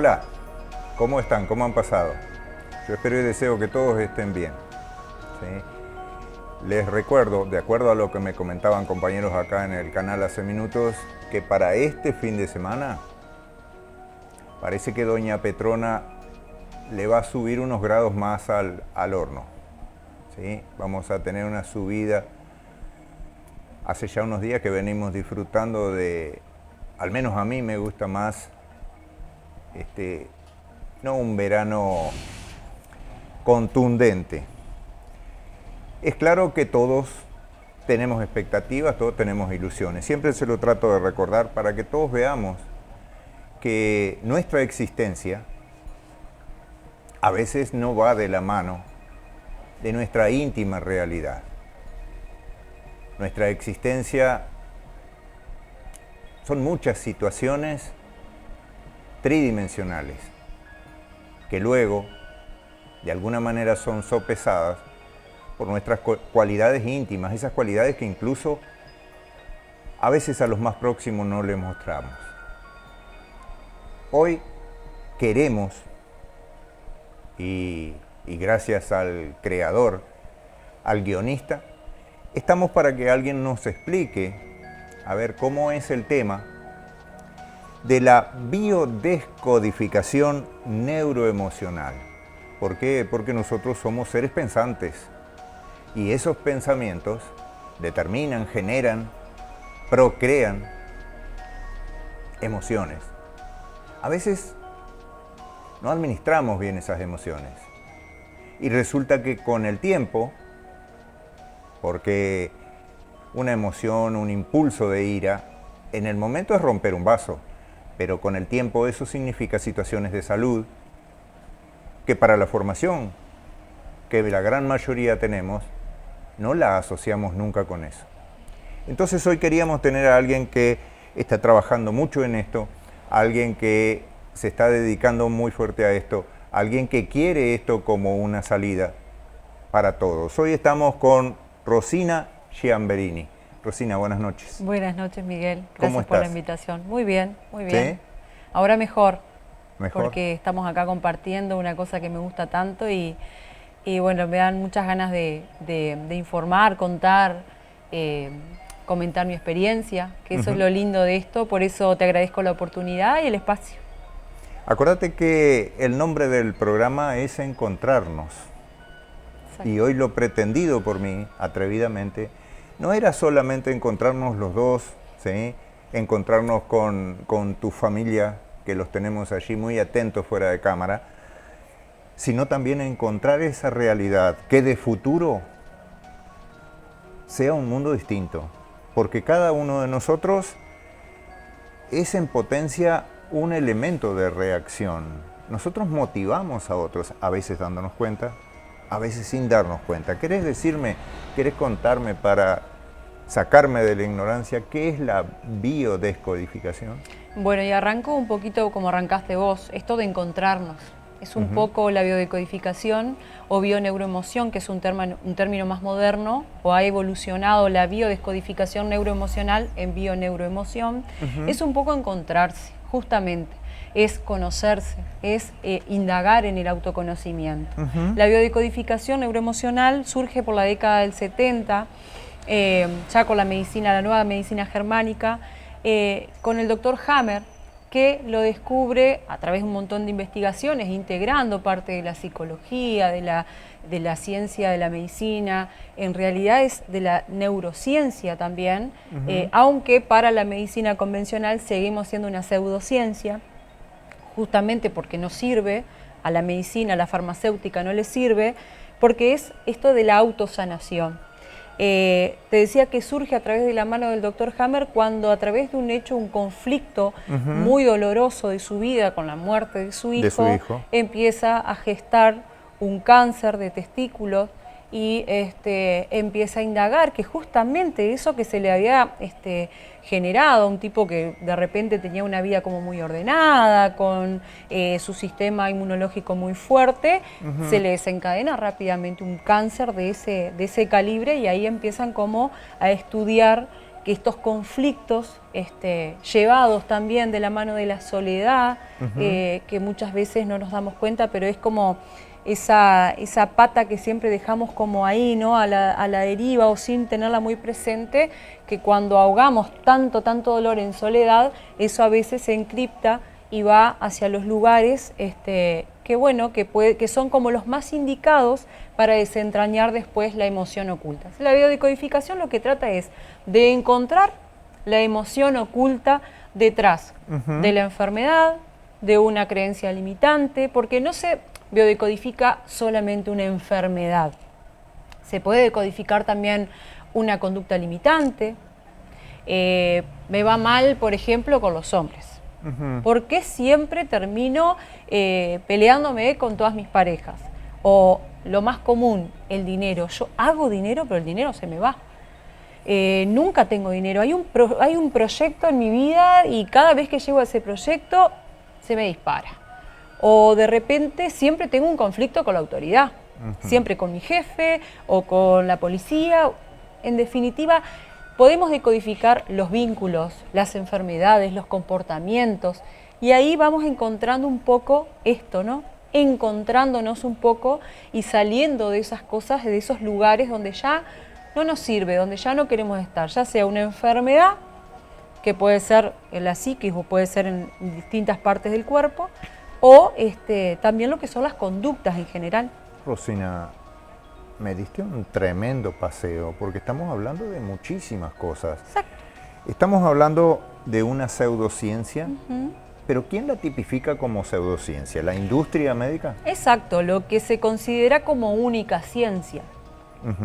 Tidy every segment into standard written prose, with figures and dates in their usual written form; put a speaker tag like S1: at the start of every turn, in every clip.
S1: Hola, ¿cómo están? ¿Cómo han pasado? Yo espero y deseo que todos estén bien. ¿Sí? Les recuerdo, de acuerdo a lo que me comentaban compañeros acá en el canal hace minutos, que para este fin de semana parece que doña Petrona le va a subir unos grados más al horno. ¿Sí? Vamos a tener una subida. Hace ya unos días que venimos disfrutando de, al menos a mí me gusta más, no un verano contundente. Es claro que todos tenemos expectativas, todos tenemos ilusiones. Siempre se lo trato de recordar para que todos veamos que nuestra existencia a veces no va de la mano de nuestra íntima realidad. Nuestra existencia son muchas situaciones tridimensionales que luego, de alguna manera, son sopesadas por nuestras cualidades íntimas, esas cualidades que incluso a veces a los más próximos no les mostramos. Hoy queremos, y gracias al creador, al guionista, estamos para que alguien nos explique, a ver, cómo es el tema de la biodescodificación neuroemocional. ¿Por qué? Porque nosotros somos seres pensantes y esos pensamientos determinan, generan, procrean emociones. A veces no administramos bien esas emociones y resulta que con el tiempo, porque una emoción, un impulso de ira, en el momento es romper un vaso, pero con el tiempo eso significa situaciones de salud que para la formación que la gran mayoría tenemos, no la asociamos nunca con eso. Entonces hoy queríamos tener a alguien que está trabajando mucho en esto, alguien que se está dedicando muy fuerte a esto, alguien que quiere esto como una salida para todos. Hoy estamos con Rosina Giamberini. Rosina, buenas noches.
S2: Buenas noches, Miguel.
S1: ¿Cómo
S2: Gracias por la
S1: estás?
S2: invitación. Muy bien, muy bien.
S1: ¿Sí?
S2: Ahora mejor,
S1: ¿Mejor?
S2: porque estamos acá compartiendo una cosa que me gusta tanto y bueno, me dan muchas ganas de informar, contar, comentar mi experiencia, que eso es lo lindo de esto, por eso te agradezco la oportunidad y el espacio.
S1: Acuérdate que el nombre del programa es Encontrarnos.
S2: Exacto.
S1: Y hoy lo pretendido por mí, atrevidamente, no era solamente encontrarnos los dos, ¿sí? Encontrarnos con tu familia, que los tenemos allí muy atentos fuera de cámara, sino también encontrar esa realidad, que de futuro sea un mundo distinto, porque cada uno de nosotros es en potencia un elemento de reacción. Nosotros motivamos a otros, a veces dándonos cuenta, a veces sin darnos cuenta. ¿Querés decirme, querés contarme para sacarme de la ignorancia qué es la biodescodificación?
S2: Bueno, y arranco un poquito como arrancaste vos, esto de encontrarnos. Es un poco la biodescodificación o bioneuroemoción, que es un término más moderno, o ha evolucionado la biodescodificación neuroemocional en bioneuroemoción. Es un poco encontrarse, justamente. Es conocerse, es indagar en el autoconocimiento. La biodescodificación neuroemocional surge por la década del 70, ya con la nueva medicina germánica, con el doctor Hammer, que lo descubre a través de un montón de investigaciones, integrando parte de la psicología, de la ciencia de la medicina, en realidad es de la neurociencia también, aunque para la medicina convencional seguimos siendo una pseudociencia, justamente porque no sirve, a la medicina, a la farmacéutica no le sirve, porque es esto de la autosanación. Te decía que surge a través de la mano del doctor Hammer cuando a través de un hecho, un conflicto muy doloroso de su vida con la muerte de su hijo, empieza a gestar un cáncer de testículos y empieza a indagar que justamente eso que se le había generado, un tipo que de repente tenía una vida como muy ordenada, con su sistema inmunológico muy fuerte, se le desencadena rápidamente un cáncer de ese calibre y ahí empiezan como a estudiar que estos conflictos llevados también de la mano de la soledad, que muchas veces no nos damos cuenta, pero es como esa pata que siempre dejamos como ahí, ¿no? a la deriva o sin tenerla muy presente, que cuando ahogamos tanto dolor en soledad, eso a veces se encripta y va hacia los lugares que bueno, que son como los más indicados para desentrañar después la emoción oculta. La biodecodificación lo que trata es de encontrar la emoción oculta detrás de la enfermedad, de una creencia limitante, porque no se biodecodifica solamente una enfermedad. Se puede decodificar también una conducta limitante. Me va mal, por ejemplo, con los hombres. ¿Por qué siempre termino peleándome con todas mis parejas? O lo más común, el dinero. Yo hago dinero, pero el dinero se me va. Nunca tengo dinero. Hay un proyecto en mi vida y cada vez que llego a ese proyecto se me dispara. O de repente siempre tengo un conflicto con la autoridad. Siempre con mi jefe o con la policía. En definitiva, podemos decodificar los vínculos, las enfermedades, los comportamientos, y ahí vamos encontrando un poco esto, ¿no? Encontrándonos un poco y saliendo de esas cosas, de esos lugares donde ya no nos sirve, donde ya no queremos estar, ya sea una enfermedad, que puede ser en la psiquis o puede ser en distintas partes del cuerpo, o también lo que son las conductas en general.
S1: Rosina, me diste un tremendo paseo, porque estamos hablando de muchísimas cosas.
S2: Exacto.
S1: Estamos hablando de una pseudociencia, pero ¿quién la tipifica como pseudociencia? ¿La industria médica?
S2: Exacto, lo que se considera como única ciencia.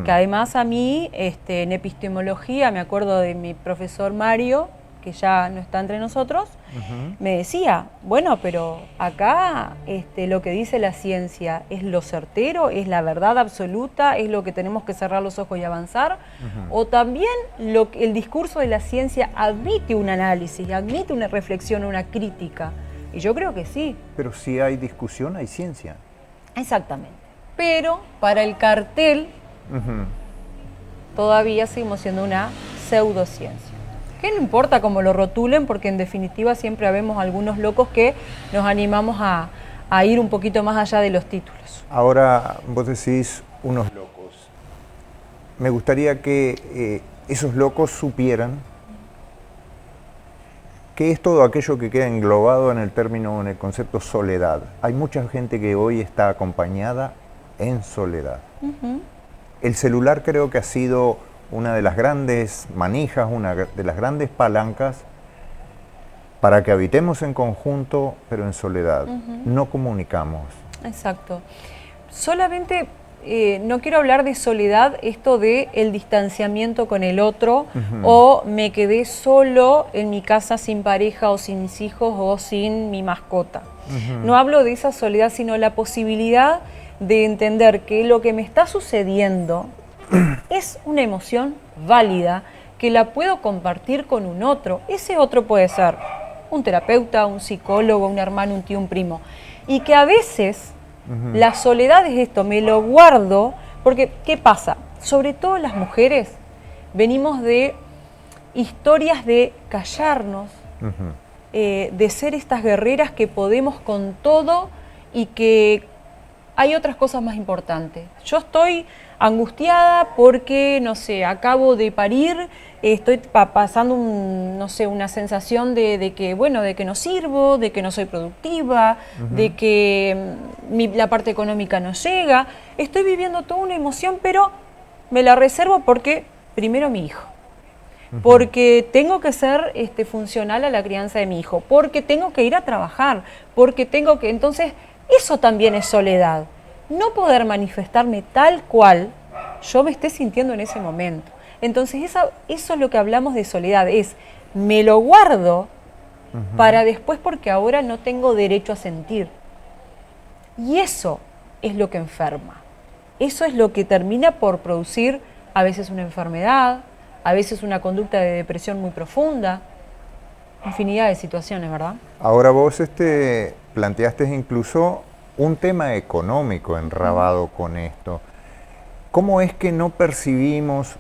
S2: Que además a mí, en epistemología, me acuerdo de mi profesor Mario, que ya no está entre nosotros, me decía, bueno, pero acá lo que dice la ciencia es lo certero, es la verdad absoluta, es lo que tenemos que cerrar los ojos y avanzar, o también el discurso de la ciencia admite un análisis, admite una reflexión, una crítica, y yo creo que sí.
S1: Pero si hay discusión, hay ciencia.
S2: Exactamente, pero para el cartel todavía seguimos siendo una pseudociencia. Que no importa cómo lo rotulen, porque en definitiva siempre habemos algunos locos que nos animamos a ir un poquito más allá de los títulos.
S1: Ahora vos decís unos locos. Me gustaría que esos locos supieran que es todo aquello que queda englobado en el término, en el concepto soledad. Hay mucha gente que hoy está acompañada en soledad. El celular creo que ha sido una de las grandes manijas, una de las grandes palancas para que habitemos en conjunto, pero en soledad. No comunicamos.
S2: Exacto. Solamente no quiero hablar de soledad, esto de el distanciamiento con el otro, o me quedé solo en mi casa sin pareja o sin mis hijos o sin mi mascota. No hablo de esa soledad, sino la posibilidad de entender que lo que me está sucediendo es una emoción válida, que la puedo compartir con un otro. Ese otro puede ser un terapeuta, un psicólogo, un hermano, un tío, un primo. Y que a veces la soledad es esto, me lo guardo, porque ¿qué pasa? Sobre todo las mujeres venimos de historias de callarnos, de ser estas guerreras que podemos con todo y que hay otras cosas más importantes. Yo estoy angustiada porque, no sé, acabo de parir, estoy pasando una sensación de que, bueno, de que no sirvo, de que no soy productiva, de que la parte económica no llega. Estoy viviendo toda una emoción, pero me la reservo porque primero mi hijo. Porque tengo que ser funcional a la crianza de mi hijo, porque tengo que ir a trabajar, porque tengo que... Entonces, eso también es soledad. No poder manifestarme tal cual yo me esté sintiendo en ese momento. Entonces, eso es lo que hablamos de soledad, es me lo guardo para después porque ahora no tengo derecho a sentir. Y eso es lo que enferma. Eso es lo que termina por producir a veces una enfermedad, a veces una conducta de depresión muy profunda, infinidad de situaciones, ¿verdad?
S1: Ahora vos planteaste incluso un tema económico enrabado con esto. ¿Cómo es que no percibimos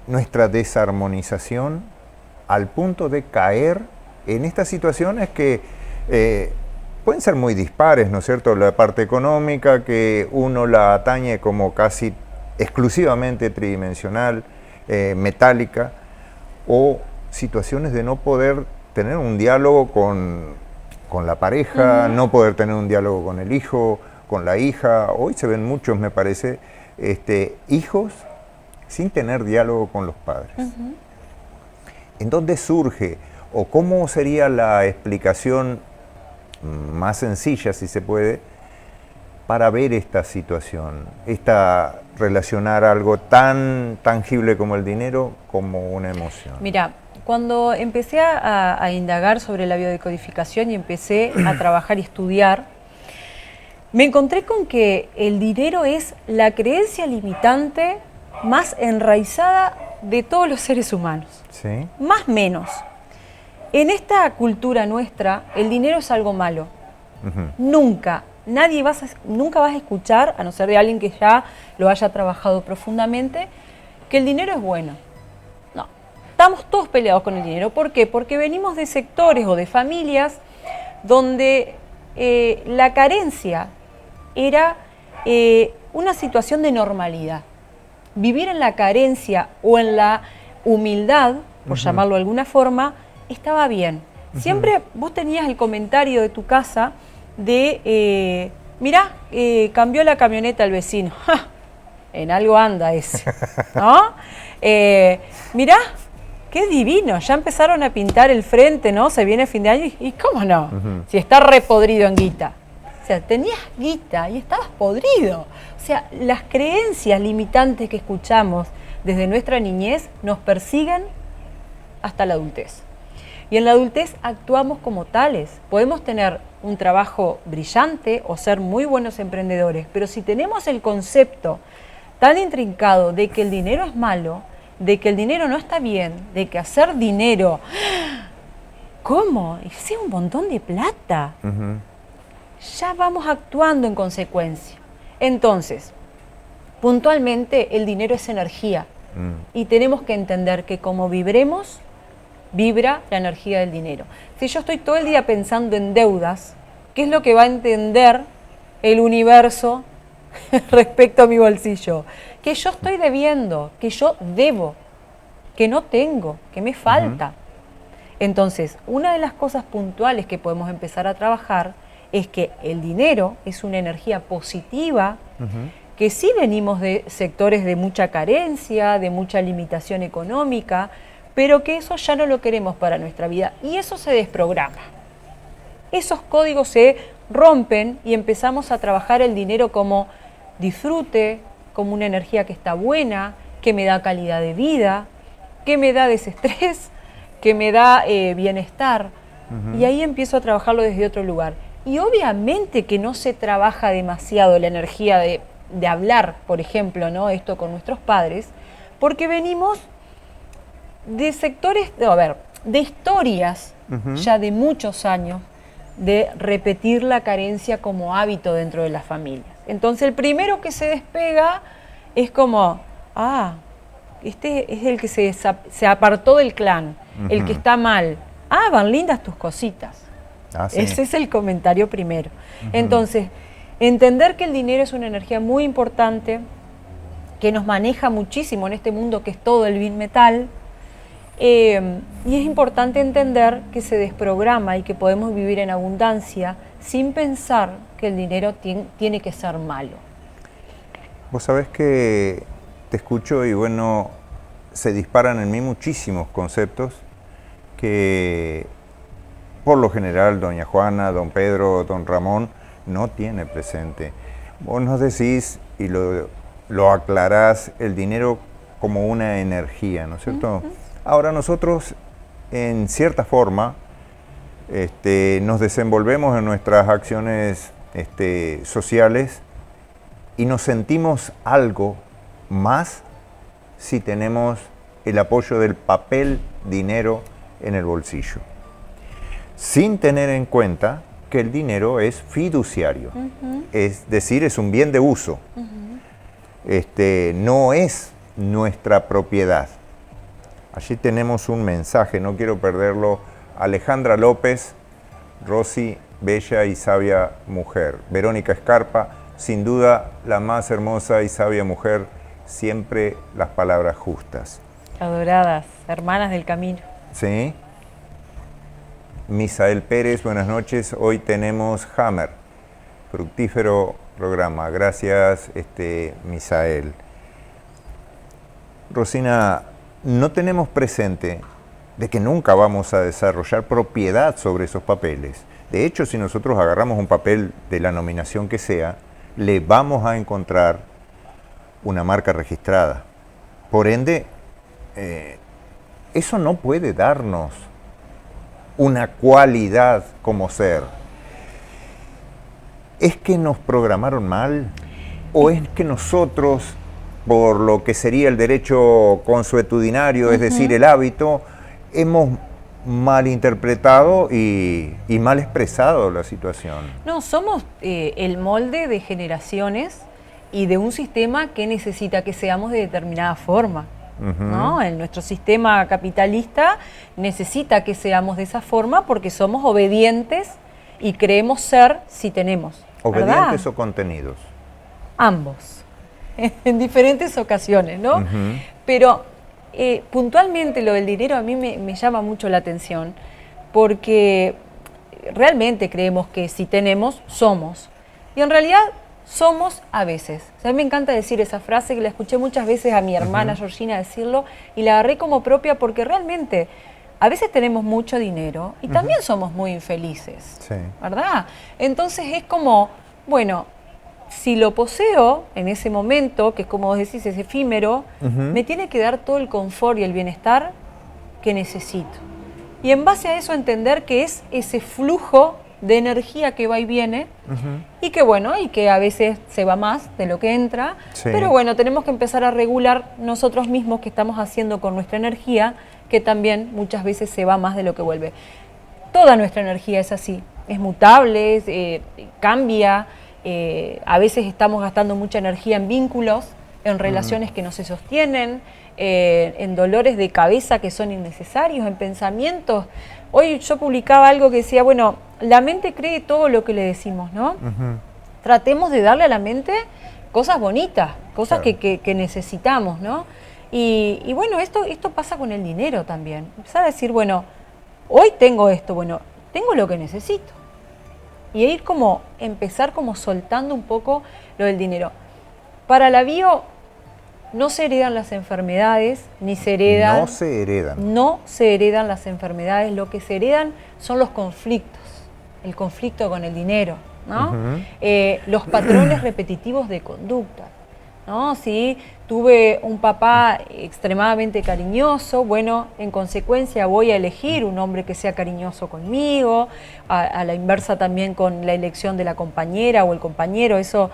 S1: nuestra desarmonización al punto de caer en estas situaciones que pueden ser muy dispares, ¿no es cierto? La parte económica, que uno la atañe como casi exclusivamente tridimensional, metálica, o situaciones de no poder tener un diálogo con la pareja, no poder tener un diálogo con el hijo, con la hija. Hoy se ven muchos, me parece, hijos sin tener diálogo con los padres. ¿En dónde surge o cómo sería la explicación más sencilla, si se puede, para ver esta situación, relacionar algo tan tangible como el dinero como una emoción?
S2: Mira, cuando empecé a indagar sobre la biodecodificación y empecé a trabajar y estudiar, me encontré con que el dinero es la creencia limitante más enraizada de todos los seres humanos.
S1: ¿Sí?
S2: Más o menos. En esta cultura nuestra, el dinero es algo malo. Nunca vas a escuchar, a no ser de alguien que ya lo haya trabajado profundamente, que el dinero es bueno. No. Estamos todos peleados con el dinero. ¿Por qué? Porque venimos de sectores o de familias donde la carencia era una situación de normalidad. Vivir en la carencia o en la humildad, por llamarlo de alguna forma, estaba bien. Siempre vos tenías el comentario de tu casa de, mirá, cambió la camioneta el vecino. ¡Ja! En algo anda ese, ¿no? Mirá, qué divino, ya empezaron a pintar el frente, ¿no? Se viene fin de año y ¿cómo no? Si está repodrido en guita. O sea, tenías guita y estabas podrido. O sea, las creencias limitantes que escuchamos desde nuestra niñez nos persiguen hasta la adultez. Y en la adultez actuamos como tales. Podemos tener un trabajo brillante o ser muy buenos emprendedores, pero si tenemos el concepto tan intrincado de que el dinero es malo, de que el dinero no está bien, de que hacer dinero, ¿cómo? Es un montón de plata. Ya vamos actuando en consecuencia. Entonces, puntualmente el dinero es energía y tenemos que entender que como vibremos, vibra la energía del dinero. Si yo estoy todo el día pensando en deudas, ¿qué es lo que va a entender el universo respecto a mi bolsillo? Que yo estoy debiendo, que yo debo, que no tengo, que me falta. Entonces, una de las cosas puntuales que podemos empezar a trabajar es que el dinero es una energía positiva, que sí venimos de sectores de mucha carencia, de mucha limitación económica, pero que eso ya no lo queremos para nuestra vida y eso se desprograma. Esos códigos se rompen y empezamos a trabajar el dinero como disfrute, como una energía que está buena, que me da calidad de vida, que me da desestrés, que me da bienestar. Y ahí empiezo a trabajarlo desde otro lugar. Y obviamente que no se trabaja demasiado la energía de hablar, por ejemplo, ¿no? Esto con nuestros padres, porque venimos de sectores, de historias ya de muchos años de repetir la carencia como hábito dentro de las familias. Entonces el primero que se despega es como, este es el que se apartó del clan, el que está mal. Van lindas tus cositas. Sí. Ese es el comentario primero. Entonces, entender que el dinero es una energía muy importante, que nos maneja muchísimo en este mundo que es todo el bien metal, y es importante entender que se desprograma y que podemos vivir en abundancia sin pensar que el dinero tiene que ser malo.
S1: Vos sabés que te escucho y bueno, se disparan en mí muchísimos conceptos que por lo general doña Juana, don Pedro, don Ramón no tiene presente. Vos nos decís y lo aclarás, el dinero como una energía, ¿no es cierto? Ahora nosotros, en cierta forma, nos desenvolvemos en nuestras acciones sociales y nos sentimos algo más si tenemos el apoyo del papel dinero en el bolsillo, sin tener en cuenta que el dinero es fiduciario, es decir, es un bien de uso. No es nuestra propiedad. Allí tenemos un mensaje, no quiero perderlo. Alejandra López, Rosy, bella y sabia mujer. Verónica Escarpa, sin duda la más hermosa y sabia mujer, siempre las palabras justas.
S2: Adoradas, hermanas del camino.
S1: Sí. Misael Pérez, buenas noches. Hoy tenemos Hammer, fructífero programa. Gracias, Misael. Rosina, no tenemos presente de que nunca vamos a desarrollar propiedad sobre esos papeles. De hecho, si nosotros agarramos un papel de la nominación que sea, le vamos a encontrar una marca registrada. Por ende, eso no puede darnos una cualidad como ser. ¿Es que nos programaron mal? ¿O es que nosotros, por lo que sería el derecho consuetudinario, es decir, el hábito, hemos malinterpretado y mal expresado la situación?
S2: No, somos el molde de generaciones y de un sistema que necesita que seamos de determinada forma. ¿No? En nuestro sistema capitalista necesita que seamos de esa forma porque somos obedientes y creemos ser si tenemos.
S1: ¿Obedientes
S2: ¿verdad?
S1: o contenidos?
S2: Ambos, en diferentes ocasiones, ¿no? Pero puntualmente lo del dinero a mí me llama mucho la atención porque realmente creemos que si tenemos, somos. Y en realidad somos a veces. O sea, a mí me encanta decir esa frase que la escuché muchas veces a mi hermana Georgina decirlo y la agarré como propia porque realmente a veces tenemos mucho dinero y también somos muy infelices,
S1: Sí.
S2: ¿verdad? Entonces es como, bueno, si lo poseo en ese momento, que es como vos decís, es efímero, me tiene que dar todo el confort y el bienestar que necesito. Y en base a eso entender que es ese flujo de energía que va y viene y que bueno, y que a veces se va más de lo que entra,
S1: Sí.
S2: pero bueno, tenemos que empezar a regular nosotros mismos qué estamos haciendo con nuestra energía, que también muchas veces se va más de lo que vuelve. Toda nuestra energía es así, es mutable, cambia, a veces estamos gastando mucha energía en vínculos, en relaciones que no se sostienen, en dolores de cabeza que son innecesarios, en pensamientos. Hoy yo publicaba algo que decía, bueno, la mente cree todo lo que le decimos, ¿no? Tratemos de darle a la mente cosas bonitas, cosas
S1: Claro.
S2: que necesitamos, ¿no? Y bueno, esto pasa con el dinero también. Empezar a decir, bueno, hoy tengo esto, bueno, tengo lo que necesito. Y ir como, empezar como soltando un poco lo del dinero. Para la bio no se heredan las enfermedades, ni se heredan...
S1: No se heredan.
S2: No se heredan las enfermedades, lo que se heredan son los conflictos, el conflicto con el dinero, ¿no? Los patrones repetitivos de conducta, ¿no? Si tuve un papá extremadamente cariñoso, bueno, en consecuencia voy a elegir un hombre que sea cariñoso conmigo, a la inversa también con la elección de la compañera o el compañero, eso...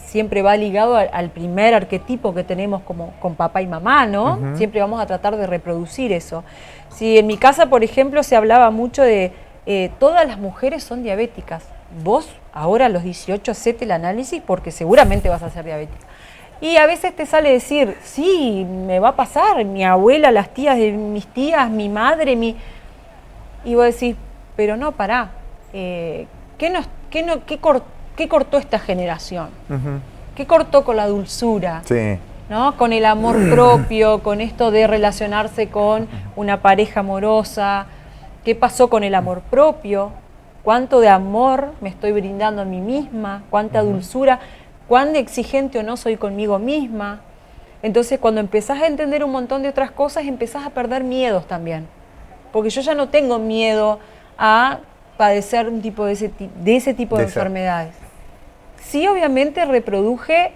S2: siempre va ligado al primer arquetipo que tenemos como con papá y mamá, ¿no? Siempre vamos a tratar de reproducir eso. Si en mi casa, por ejemplo, se hablaba mucho de todas las mujeres son diabéticas. Vos ahora a los 18 hacete el análisis porque seguramente vas a ser diabética. Y a veces te sale decir, sí, me va a pasar, mi abuela, las tías de mis tías, mi madre, Y vos decís, pero no, pará, ¿qué cortó esta generación? ¿Qué cortó con la dulzura?
S1: Sí.
S2: ¿No? Con el amor propio, con esto de relacionarse con una pareja amorosa. ¿Qué pasó con el amor propio? ¿Cuánto de amor me estoy brindando a mí misma? ¿Cuánta dulzura? ¿Cuán exigente o no soy conmigo misma? Entonces, cuando empezás a entender un montón de otras cosas, empezás a perder miedos también. Porque yo ya no tengo miedo a padecer un tipo de ese tipo de enfermedades. Sí, obviamente reproduje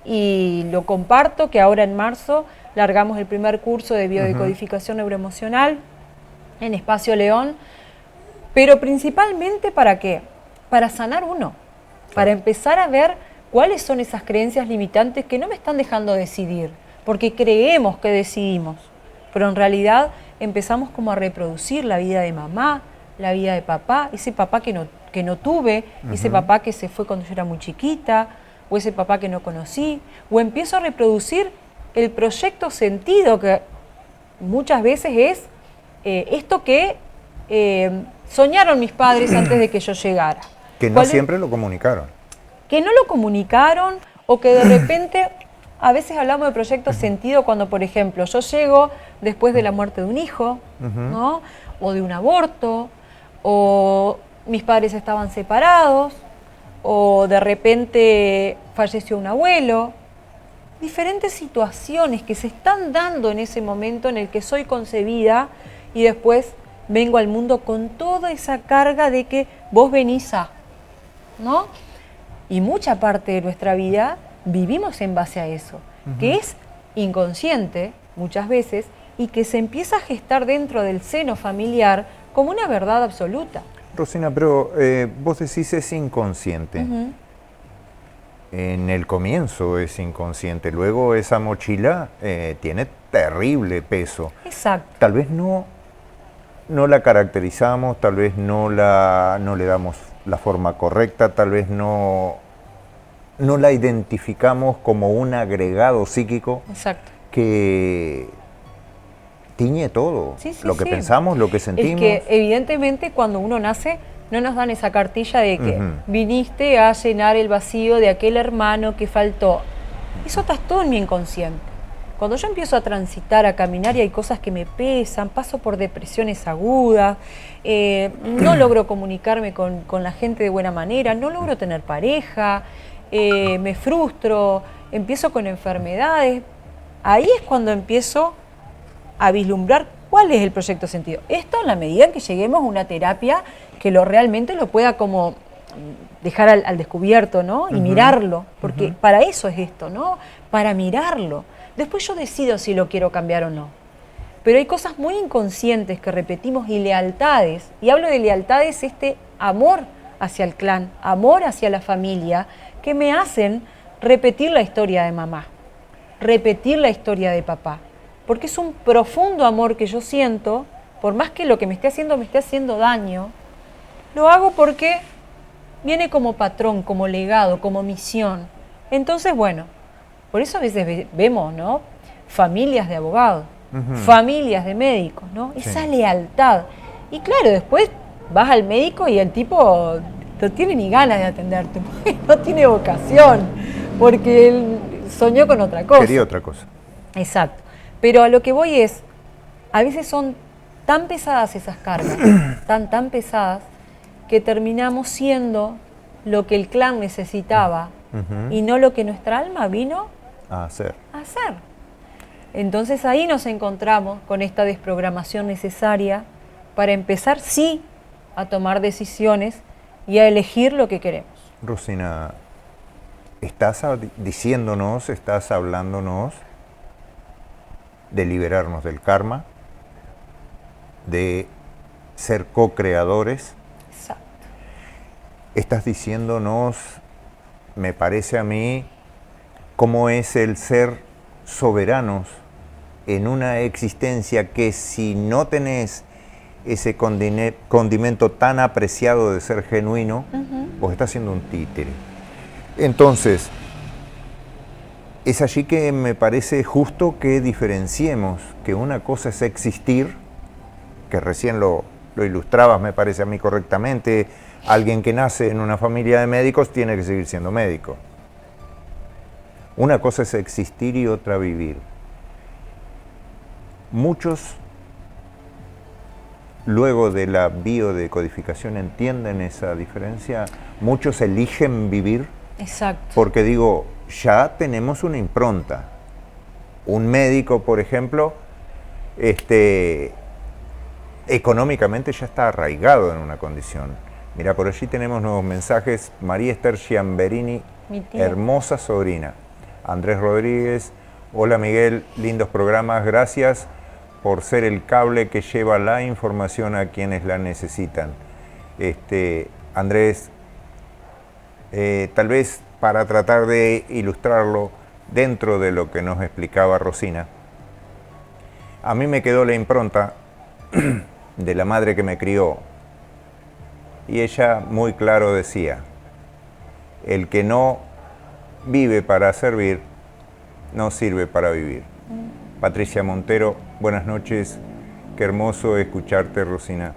S2: y lo comparto que ahora en marzo largamos el primer curso de biodecodificación neuroemocional en Espacio León, pero principalmente ¿para qué? Para sanar uno, para empezar a ver cuáles son esas creencias limitantes que no me están dejando decidir, porque creemos que decidimos, pero en realidad empezamos como a reproducir la vida de mamá, la vida de papá, ese papá que no tuve, ese papá que se fue cuando yo era muy chiquita, o ese papá que no conocí, o empiezo a reproducir el proyecto sentido, que muchas veces es esto que soñaron mis padres antes de que yo llegara.
S1: Que no siempre lo comunicaron.
S2: Que no lo comunicaron, o que de repente, a veces hablamos de proyecto sentido cuando, por ejemplo, yo llego después de la muerte de un hijo, ¿no? O de un aborto, o mis padres estaban separados, o de repente falleció un abuelo. Diferentes situaciones que se están dando en ese momento en el que soy concebida y después vengo al mundo con toda esa carga de que vos venís a, ¿no? Y mucha parte de nuestra vida vivimos en base a eso, que es inconsciente muchas veces y que se empieza a gestar dentro del seno familiar como una verdad absoluta.
S1: Rosina, pero vos decís es inconsciente. En el comienzo es inconsciente, luego esa mochila tiene terrible peso.
S2: Exacto.
S1: Tal vez no la caracterizamos, tal vez no le damos la forma correcta, tal vez no la identificamos como un agregado psíquico.
S2: Exacto.
S1: Que tiñe todo, lo que pensamos, lo que sentimos.
S2: Es que evidentemente cuando uno nace no nos dan esa cartilla de que viniste a llenar el vacío de aquel hermano que faltó. Eso está todo en mi inconsciente. Cuando yo empiezo a transitar, a caminar y hay cosas que me pesan, paso por depresiones agudas, no logro comunicarme con la gente de buena manera, no logro tener pareja, me frustro, empiezo con enfermedades. Ahí es cuando empiezo a vislumbrar cuál es el proyecto sentido. Esto en la medida en que lleguemos a una terapia que realmente lo pueda como dejar al descubierto, ¿no? Y mirarlo, porque para eso es esto, ¿no? Para mirarlo. Después yo decido si lo quiero cambiar o no. Pero hay cosas muy inconscientes que repetimos y lealtades. Y hablo de lealtades, este amor hacia el clan, amor hacia la familia, que me hacen repetir la historia de mamá, repetir la historia de papá. Porque es un profundo amor que yo siento, por más que lo que me esté haciendo daño, lo hago porque viene como patrón, como legado, como misión. Entonces, bueno, por eso a veces vemos, ¿no? Familias de abogados, familias de médicos, ¿no? Sí. Esa lealtad. Y claro, después vas al médico y el tipo no tiene ni ganas de atenderte, no tiene vocación, porque él soñó con otra cosa.
S1: Quería otra cosa.
S2: Exacto. Pero a lo que voy es, a veces son tan pesadas esas cargas, tan pesadas, que terminamos siendo lo que el clan necesitaba y no lo que nuestra alma vino
S1: a hacer.
S2: Entonces ahí nos encontramos con esta desprogramación necesaria para empezar, sí, a tomar decisiones y a elegir lo que queremos.
S1: Rosina, estás diciéndonos, estás hablándonos de liberarnos del karma, de ser co-creadores.
S2: Exacto.
S1: Estás diciéndonos, me parece a mí, cómo es el ser soberanos en una existencia que si no tenés ese condimento tan apreciado de ser genuino, vos estás siendo un títere. Entonces, es allí que me parece justo que diferenciemos que una cosa es existir, que recién lo ilustrabas, me parece a mí correctamente. Alguien que nace en una familia de médicos tiene que seguir siendo médico. Una cosa es existir y otra vivir. Muchos, luego de la biodecodificación, entienden esa diferencia. Muchos eligen vivir.
S2: Exacto.
S1: Porque digo, ya tenemos una impronta. Un médico, por ejemplo, económicamente ya está arraigado en una condición. Mira, por allí tenemos nuevos mensajes. María Esther Giamberini, hermosa sobrina. Andrés Rodríguez, hola Miguel, lindos programas, gracias por ser el cable que lleva la información a quienes la necesitan. Andrés, tal vez para tratar de ilustrarlo dentro de lo que nos explicaba Rosina, a mí me quedó la impronta de la madre que me crió, y ella muy claro decía, el que no vive para servir, no sirve para vivir. Patricia Montero, buenas noches. Qué hermoso escucharte, Rosina.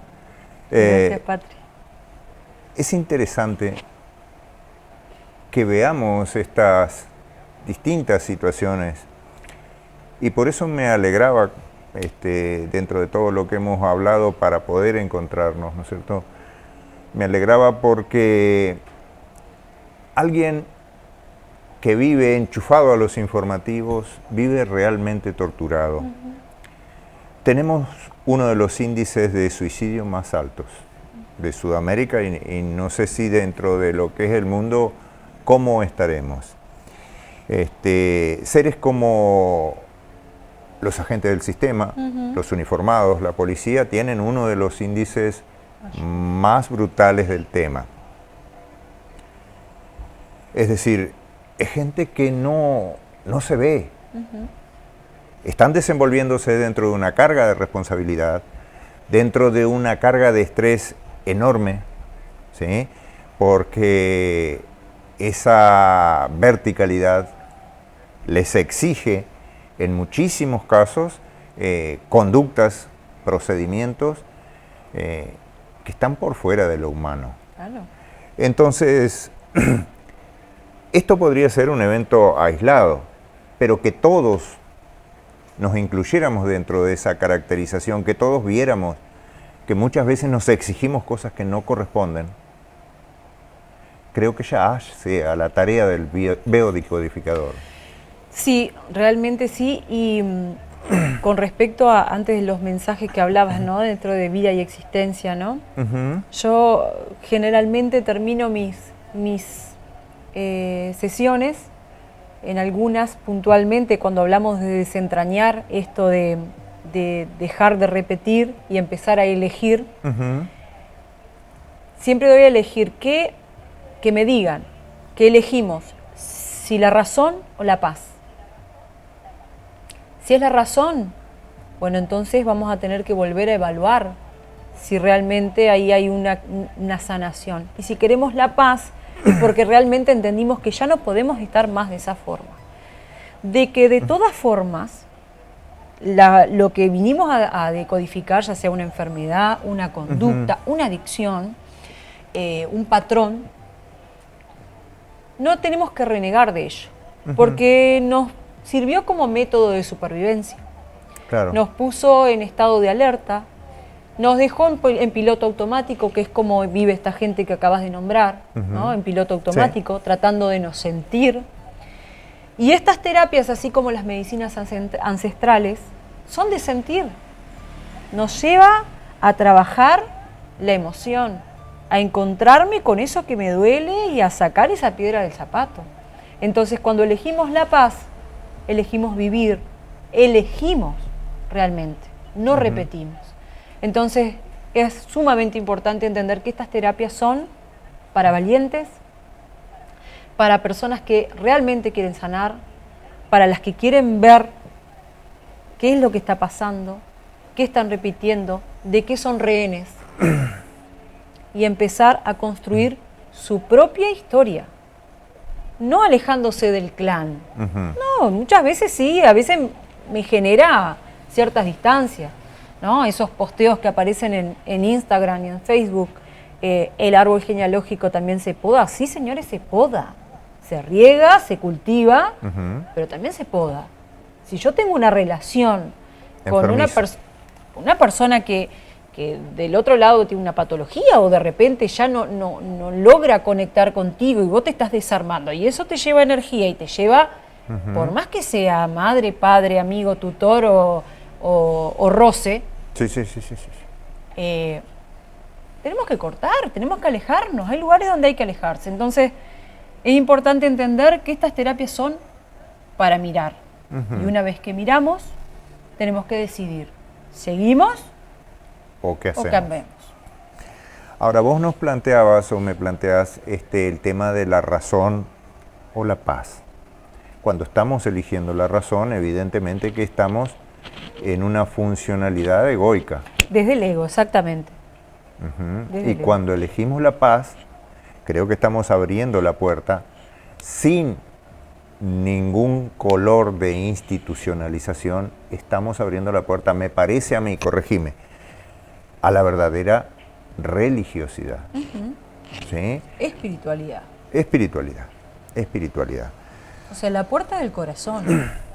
S2: Gracias, Patri.
S1: Es interesante que veamos estas distintas situaciones y por eso me alegraba, dentro de todo lo que hemos hablado, para poder encontrarnos, ¿no es cierto? Me alegraba porque alguien que vive enchufado a los informativos vive realmente torturado. Tenemos uno de los índices de suicidio más altos de Sudamérica y no sé si dentro de lo que es el mundo, ¿cómo estaremos? Seres como los agentes del sistema, los uniformados, la policía, tienen uno de los índices más brutales del tema. Es decir, es gente que no se ve. Están desenvolviéndose dentro de una carga de responsabilidad, dentro de una carga de estrés enorme, ¿sí? Porque esa verticalidad les exige en muchísimos casos conductas, procedimientos que están por fuera de lo humano.
S2: Claro.
S1: Entonces, esto podría ser un evento aislado, pero que todos nos incluyéramos dentro de esa caracterización, que todos viéramos que muchas veces nos exigimos cosas que no corresponden, creo que ya hace a la tarea del biodecodificador.
S2: Sí, realmente sí. Y con respecto a antes de los mensajes que hablabas, ¿no? Dentro de vida y existencia, ¿no? Yo generalmente termino mis sesiones, en algunas puntualmente, cuando hablamos de desentrañar esto de dejar de repetir y empezar a elegir, siempre doy a elegir que me digan, que elegimos, si la razón o la paz. Si es la razón, bueno, entonces vamos a tener que volver a evaluar si realmente ahí hay una sanación. Y si queremos la paz, es porque realmente entendimos que ya no podemos estar más de esa forma. De que de todas formas, lo que vinimos a decodificar, ya sea una enfermedad, una conducta, una adicción, un patrón, no tenemos que renegar de ello, porque nos sirvió como método de supervivencia.
S1: Claro.
S2: Nos puso en estado de alerta, nos dejó en piloto automático, que es como vive esta gente que acabas de nombrar, ¿no? En piloto automático, tratando de nos sentir. Y estas terapias, así como las medicinas ancestrales, son de sentir. Nos lleva a trabajar la emoción, a encontrarme con eso que me duele y a sacar esa piedra del zapato. Entonces, cuando elegimos la paz, elegimos vivir, elegimos realmente, no repetimos. Entonces, es sumamente importante entender que estas terapias son para valientes, para personas que realmente quieren sanar, para las que quieren ver qué es lo que está pasando, qué están repitiendo, de qué son rehenes, y empezar a construir su propia historia, no alejándose del clan. No, muchas veces sí, a veces me genera ciertas distancias, ¿no? Esos posteos que aparecen en Instagram y en Facebook, el árbol genealógico también se poda. Sí, señores, se poda. Se riega, se cultiva, pero también se poda. Si yo tengo una relación con una persona que del otro lado tiene una patología o de repente ya no logra conectar contigo y vos te estás desarmando y eso te lleva energía y te lleva, por más que sea madre, padre, amigo, tutor o roce, tenemos que cortar, tenemos que alejarnos. Hay lugares donde hay que alejarse. Entonces, es importante entender que estas terapias son para mirar. Y una vez que miramos, tenemos que decidir, ¿seguimos
S1: o qué hacemos?
S2: O cambiamos?
S1: Ahora, vos nos planteabas o me planteas el tema de la razón o la paz. Cuando estamos eligiendo la razón, evidentemente que estamos en una funcionalidad egoica.
S2: Desde el ego, exactamente.
S1: Y cuando elegimos la paz, creo que estamos abriendo la puerta sin ningún color de institucionalización, estamos abriendo la puerta, me parece a mí, corregime, a la verdadera religiosidad. ¿Sí?
S2: Espiritualidad.
S1: Espiritualidad, espiritualidad.
S2: O sea, la puerta del corazón.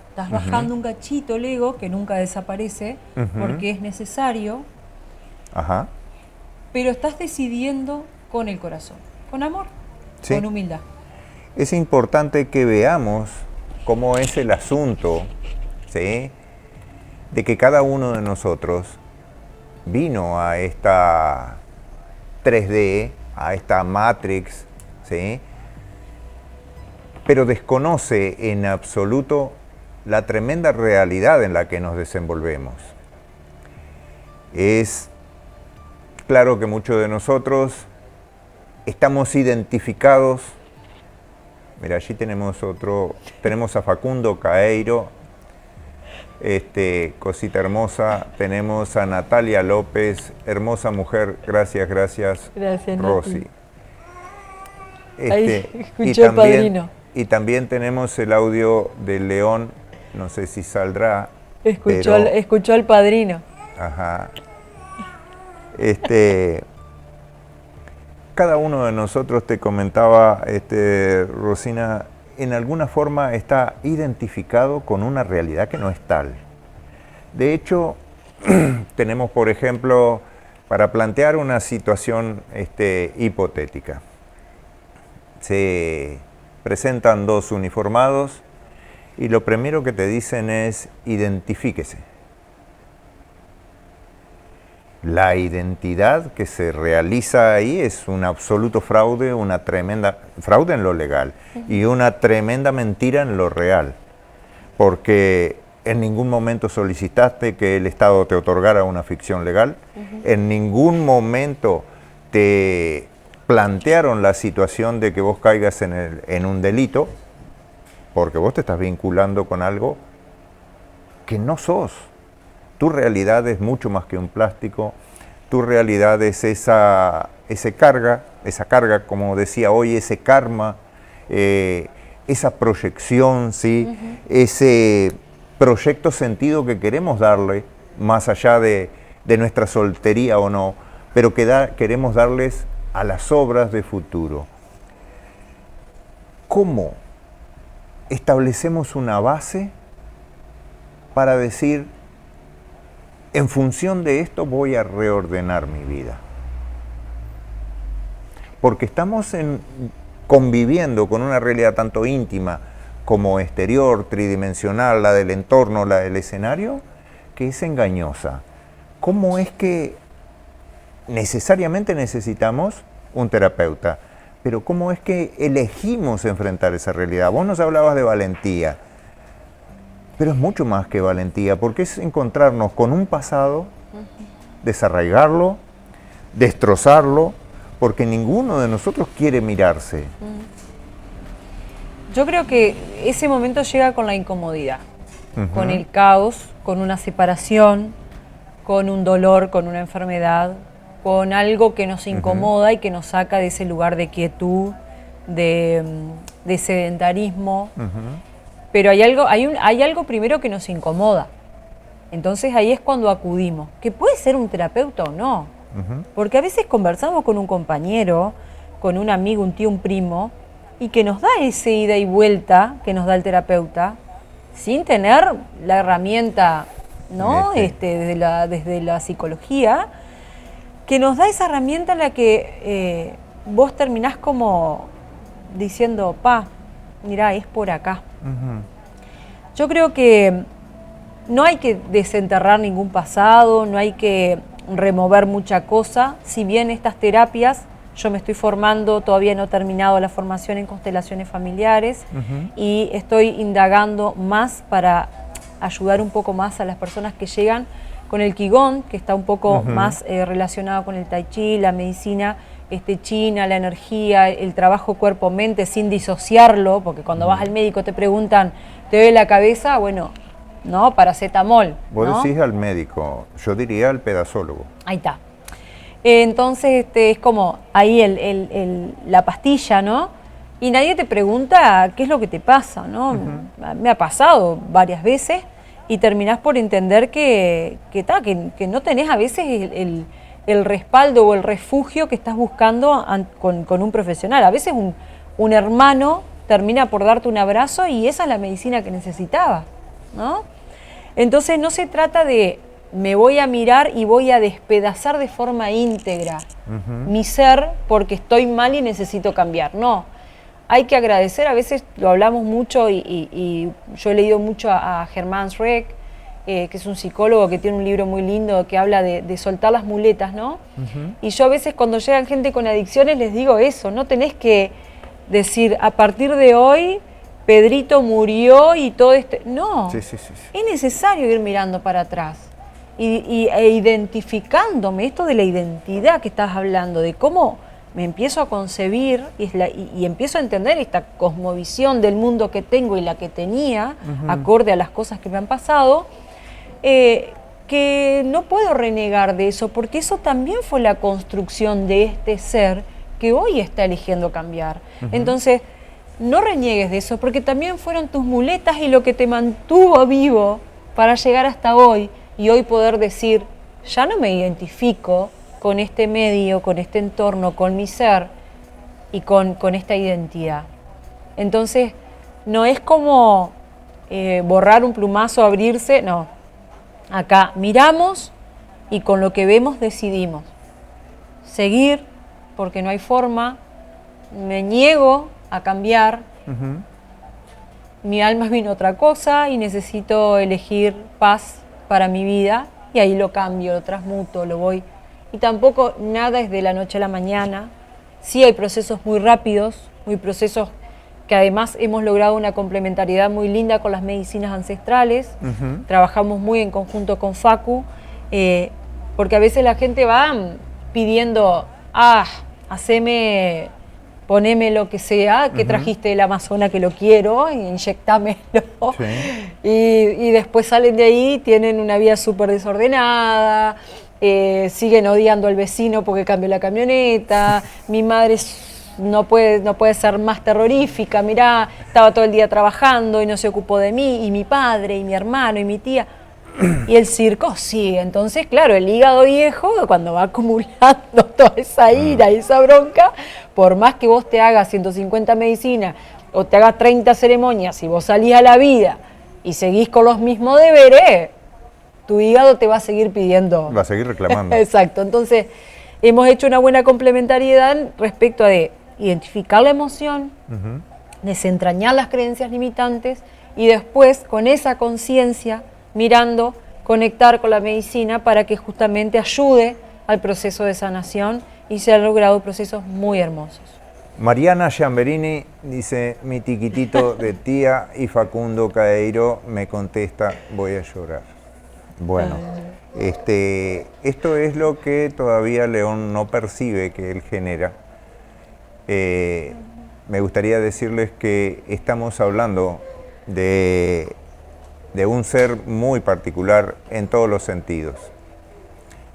S2: Estás bajando un cachito el ego que nunca desaparece porque es necesario,
S1: Ajá.
S2: pero estás decidiendo con el corazón, con amor,
S1: Sí.
S2: con humildad.
S1: Es importante que veamos cómo es el asunto, ¿sí?, de que cada uno de nosotros vino a esta 3D, a esta Matrix, ¿sí?, pero desconoce en absoluto la tremenda realidad en la que nos desenvolvemos. Es claro que muchos de nosotros estamos identificados. Mira, allí tenemos a Facundo Caeiro, cosita hermosa, tenemos a Natalia López, hermosa mujer, gracias,
S2: Gracias,
S1: Rosy.
S2: Ahí escuché al padrino.
S1: Y también tenemos el audio de León, no sé si saldrá.
S2: Escuchó al padrino.
S1: Ajá. Cada uno de nosotros, te comentaba, Rosina, en alguna forma está identificado con una realidad que no es tal. De hecho, tenemos, por ejemplo, para plantear una situación hipotética, se presentan dos uniformados y lo primero que te dicen es identifíquese. La identidad que se realiza ahí es un absoluto fraude, una tremenda fraude en lo legal y una tremenda mentira en lo real, porque en ningún momento solicitaste que el Estado te otorgara una ficción legal, en ningún momento te plantearon la situación de que vos caigas en un delito, porque vos te estás vinculando con algo que no sos. Tu realidad es mucho más que un plástico, tu realidad es esa carga, como decía hoy, ese karma, esa proyección, ¿sí? Ese proyecto sentido que queremos darle, más allá de nuestra soltería o no, pero que queremos darles a las obras de futuro. ¿Cómo establecemos una base para decir, en función de esto voy a reordenar mi vida? Porque estamos conviviendo con una realidad tanto íntima como exterior, tridimensional, la del entorno, la del escenario, que es engañosa. ¿Cómo es que necesariamente necesitamos un terapeuta? Pero ¿cómo es que elegimos enfrentar esa realidad? Vos nos hablabas de valentía, pero es mucho más que valentía, porque es encontrarnos con un pasado, desarraigarlo, destrozarlo, porque ninguno de nosotros quiere mirarse.
S2: Yo creo que ese momento llega con la incomodidad, con el caos, con una separación, con un dolor, con una enfermedad, con algo que nos incomoda y que nos saca de ese lugar de quietud, de sedentarismo. Pero hay algo primero que nos incomoda. Entonces ahí es cuando acudimos, que puede ser un terapeuta o no. Porque a veces conversamos con un compañero, con un amigo, un tío, un primo, y que nos da ese ida y vuelta que nos da el terapeuta, sin tener la herramienta, ¿no? Desde la psicología, que nos da esa herramienta en la que vos terminás como diciendo, mirá, es por acá. Yo creo que no hay que desenterrar ningún pasado, no hay que remover mucha cosa, si bien estas terapias, yo me estoy formando, todavía no he terminado la formación en constelaciones familiares y estoy indagando más para ayudar un poco más a las personas que llegan con el Qigong, que está un poco más relacionado con el Tai Chi, la medicina china, la energía, el trabajo cuerpo-mente sin disociarlo, porque cuando vas al médico te preguntan, ¿te duele la cabeza? Bueno, no, paracetamol.
S1: Vos
S2: ¿no?
S1: decís al médico, yo diría al pedazólogo.
S2: Ahí está. Entonces es como ahí la pastilla, ¿no? y nadie te pregunta qué es lo que te pasa, ¿no? Me ha pasado varias veces y terminás por entender que no tenés a veces el respaldo o el refugio que estás buscando con un profesional. A veces un hermano termina por darte un abrazo y esa es la medicina que necesitaba, ¿no? Entonces no se trata de me voy a mirar y voy a despedazar de forma íntegra mi ser porque estoy mal y necesito cambiar. No, hay que agradecer, a veces lo hablamos mucho y yo he leído mucho a Germán Schreck, que es un psicólogo que tiene un libro muy lindo que habla de soltar las muletas, ¿no? Y yo a veces cuando llegan gente con adicciones les digo eso, no tenés que decir a partir de hoy Pedrito murió y todo esto. No,
S1: Sí.
S2: es necesario ir mirando para atrás e identificándome, esto de la identidad que estás hablando, de cómo me empiezo a concebir y empiezo a entender esta cosmovisión del mundo que tengo y la que tenía, acorde a las cosas que me han pasado, que no puedo renegar de eso, porque eso también fue la construcción de este ser que hoy está eligiendo cambiar. Entonces, no reniegues de eso, porque también fueron tus muletas y lo que te mantuvo vivo para llegar hasta hoy y hoy poder decir, ya no me identifico con este medio, con este entorno, con mi ser y con esta identidad. Entonces, no es como borrar un plumazo, abrirse, no. Acá miramos y con lo que vemos decidimos. Seguir, porque no hay forma, me niego a cambiar, mi alma es bien otra cosa y necesito elegir paz para mi vida y ahí lo cambio, lo transmuto, lo voy. Y tampoco nada es de la noche a la mañana, sí hay procesos muy rápidos, muy procesos que además hemos logrado una complementariedad muy linda con las medicinas ancestrales, trabajamos muy en conjunto con Facu, porque a veces la gente va pidiendo, poneme lo que sea, que trajiste del Amazonas que lo quiero, inyectámelo. Sí. Y después salen de ahí, tienen una vida súper desordenada, siguen odiando al vecino porque cambió la camioneta, mi madre no puede ser más terrorífica, mirá, estaba todo el día trabajando y no se ocupó de mí, y mi padre, y mi hermano, y mi tía. Y el circo sigue. Entonces, claro, el hígado viejo, cuando va acumulando toda esa ira y esa bronca, por más que vos te hagas 150 medicinas o te hagas 30 ceremonias y vos salís a la vida y seguís con los mismos deberes, tu hígado te va a seguir pidiendo.
S1: Va a seguir reclamando.
S2: Exacto. Entonces, hemos hecho una buena complementariedad respecto a de identificar la emoción, desentrañar las creencias limitantes y después, con esa conciencia, mirando, conectar con la medicina para que justamente ayude al proceso de sanación y se han logrado procesos muy hermosos.
S1: Mariana Giamberini dice, mi tiquitito de tía, y Facundo Caeiro me contesta, voy a llorar. Bueno, esto es lo que todavía León no percibe que él genera. Me gustaría decirles que estamos hablando de un ser muy particular en todos los sentidos,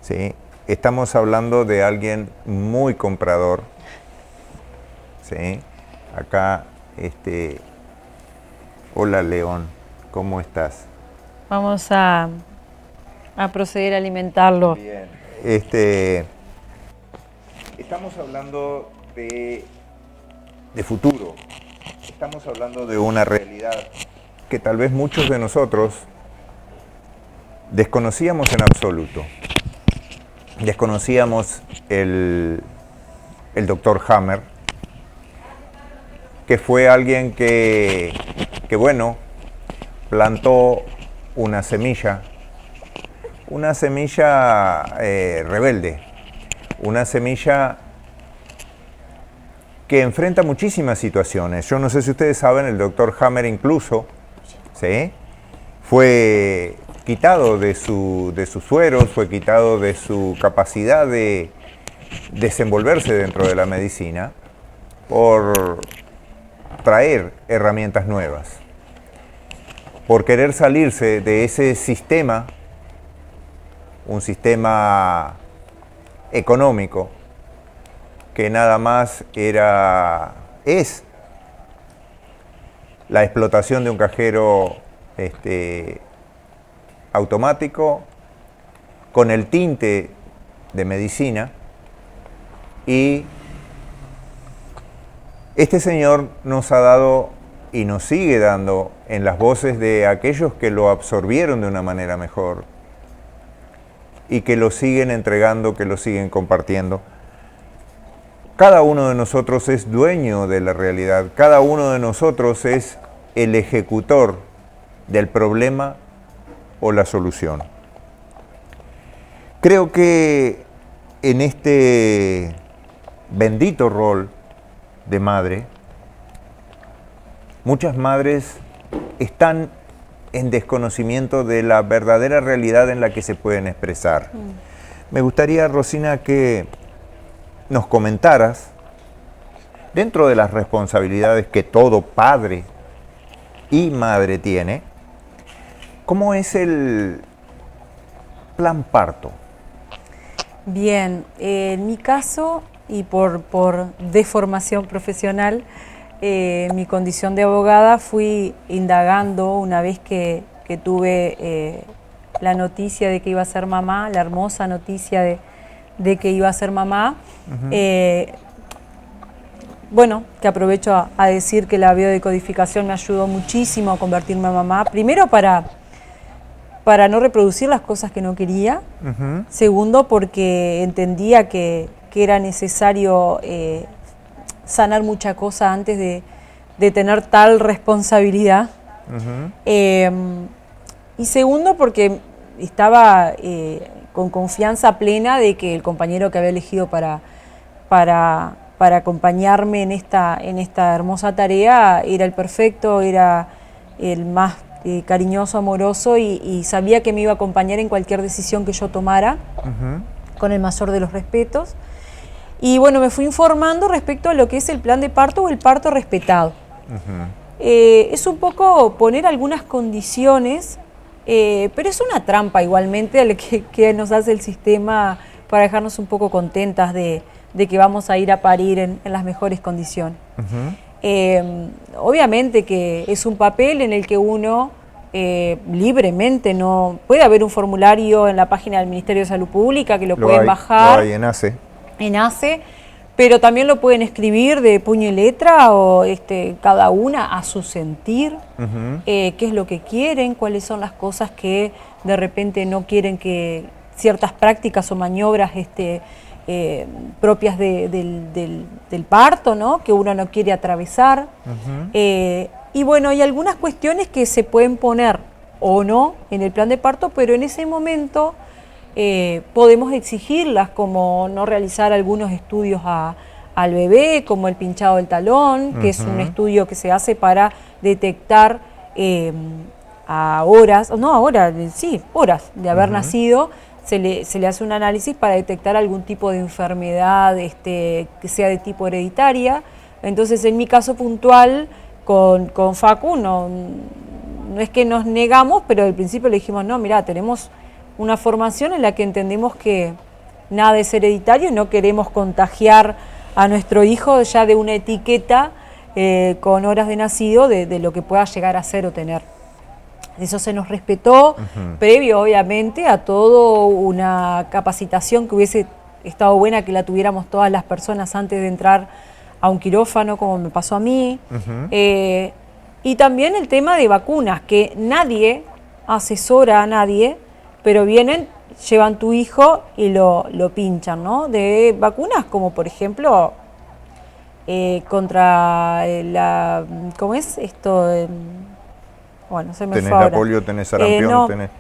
S1: ¿sí? Estamos hablando de alguien muy comprador, ¿sí? Acá, hola León, ¿cómo estás?
S2: Vamos a proceder a alimentarlo.
S1: Bien. Estamos hablando de futuro, estamos hablando de una realidad que tal vez muchos de nosotros desconocíamos en absoluto. Desconocíamos el Dr. Hammer, que fue alguien que bueno, plantó una semilla rebelde, una semilla que enfrenta muchísimas situaciones. Yo no sé si ustedes saben, el Dr. Hammer incluso, ¿sí?, fue quitado de sus sueros, fue quitado de su capacidad de desenvolverse dentro de la medicina por traer herramientas nuevas, por querer salirse de ese sistema, un sistema económico que nada más es la explotación de un cajero automático con el tinte de medicina, y este señor nos ha dado y nos sigue dando en las voces de aquellos que lo absorbieron de una manera mejor y que lo siguen entregando, que lo siguen compartiendo. Cada uno de nosotros es dueño de la realidad, cada uno de nosotros es el ejecutor del problema o la solución. Creo que en este bendito rol de madre, muchas madres están en desconocimiento de la verdadera realidad en la que se pueden expresar. Me gustaría, Rosina, que nos comentaras, dentro de las responsabilidades que todo padre y madre tiene, ¿cómo es el plan parto?
S2: Bien, en mi caso, y por deformación profesional, mi condición de abogada, fui indagando una vez que tuve la noticia de que iba a ser mamá, la hermosa noticia de que iba a ser mamá. Bueno, que aprovecho a decir que la biodecodificación me ayudó muchísimo a convertirme en mamá. Primero para no reproducir las cosas que no quería. Segundo, porque entendía que era necesario sanar mucha cosa antes de tener tal responsabilidad. Y segundo, porque estaba con confianza plena de que el compañero que había elegido para acompañarme en esta hermosa tarea era el perfecto, era el más cariñoso, amoroso, y sabía que me iba a acompañar en cualquier decisión que yo tomara, con el mayor de los respetos. Y bueno, me fui informando respecto a lo que es el plan de parto o el parto respetado. Es un poco poner algunas condiciones, pero es una trampa igualmente a lo que nos hace el sistema para dejarnos un poco contentas de que vamos a ir a parir en las mejores condiciones. Obviamente que es un papel en el que uno libremente, no puede haber un formulario en la página del Ministerio de Salud Pública que lo pueden bajar.
S1: Lo hay en ACE.
S2: En ACE, pero también lo pueden escribir de puño y letra, o cada una a su sentir, qué es lo que quieren, cuáles son las cosas que de repente no quieren, que ciertas prácticas o maniobras propias del parto, ¿no? Que uno no quiere atravesar. Y bueno, hay algunas cuestiones que se pueden poner o no en el plan de parto, pero en ese momento podemos exigirlas, como no realizar algunos estudios al bebé, como el pinchado del talón, que es un estudio que se hace para detectar horas de haber nacido. Se le hace un análisis para detectar algún tipo de enfermedad que sea de tipo hereditaria. Entonces, en mi caso puntual, con Facu, no es que nos negamos, pero al principio le dijimos, no, mirá, tenemos una formación en la que entendemos que nada es hereditario y no queremos contagiar a nuestro hijo ya de una etiqueta con horas de nacido de lo que pueda llegar a ser o tener. Eso se nos respetó, previo obviamente a todo una capacitación que hubiese estado buena que la tuviéramos todas las personas antes de entrar a un quirófano, como me pasó a mí. Y también el tema de vacunas, que nadie asesora a nadie, pero vienen, llevan tu hijo y lo pinchan, ¿no? De vacunas como por ejemplo contra la... ¿Cómo es esto? Bueno, se me fue ahora.
S1: ¿Tenés la polio, tenés sarampión?
S2: No.
S1: Tenés...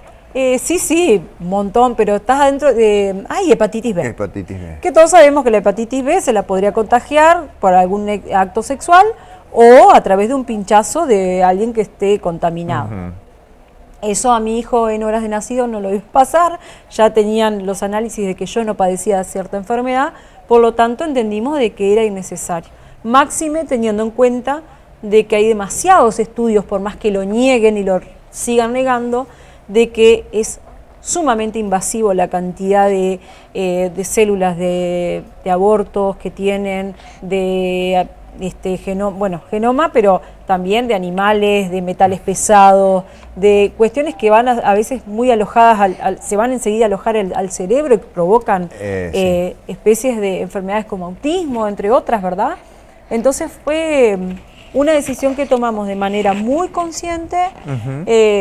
S2: Sí, un montón, pero estás adentro de... hepatitis B.
S1: Hepatitis B.
S2: Que todos sabemos que la hepatitis B se la podría contagiar por algún acto sexual o a través de un pinchazo de alguien que esté contaminado. Eso a mi hijo en horas de nacido no lo iba a pasar, ya tenían los análisis de que yo no padecía de cierta enfermedad, por lo tanto entendimos de que era innecesario. Máxime teniendo en cuenta de que hay demasiados estudios, por más que lo nieguen y lo sigan negando, de que es sumamente invasivo la cantidad de células de abortos que tienen, de
S3: genoma, pero también de animales, de metales pesados, de cuestiones que van a veces muy alojadas, se van enseguida a alojar al cerebro y provocan especies de enfermedades como autismo, entre otras, ¿verdad? Entonces fue una decisión que tomamos de manera muy consciente,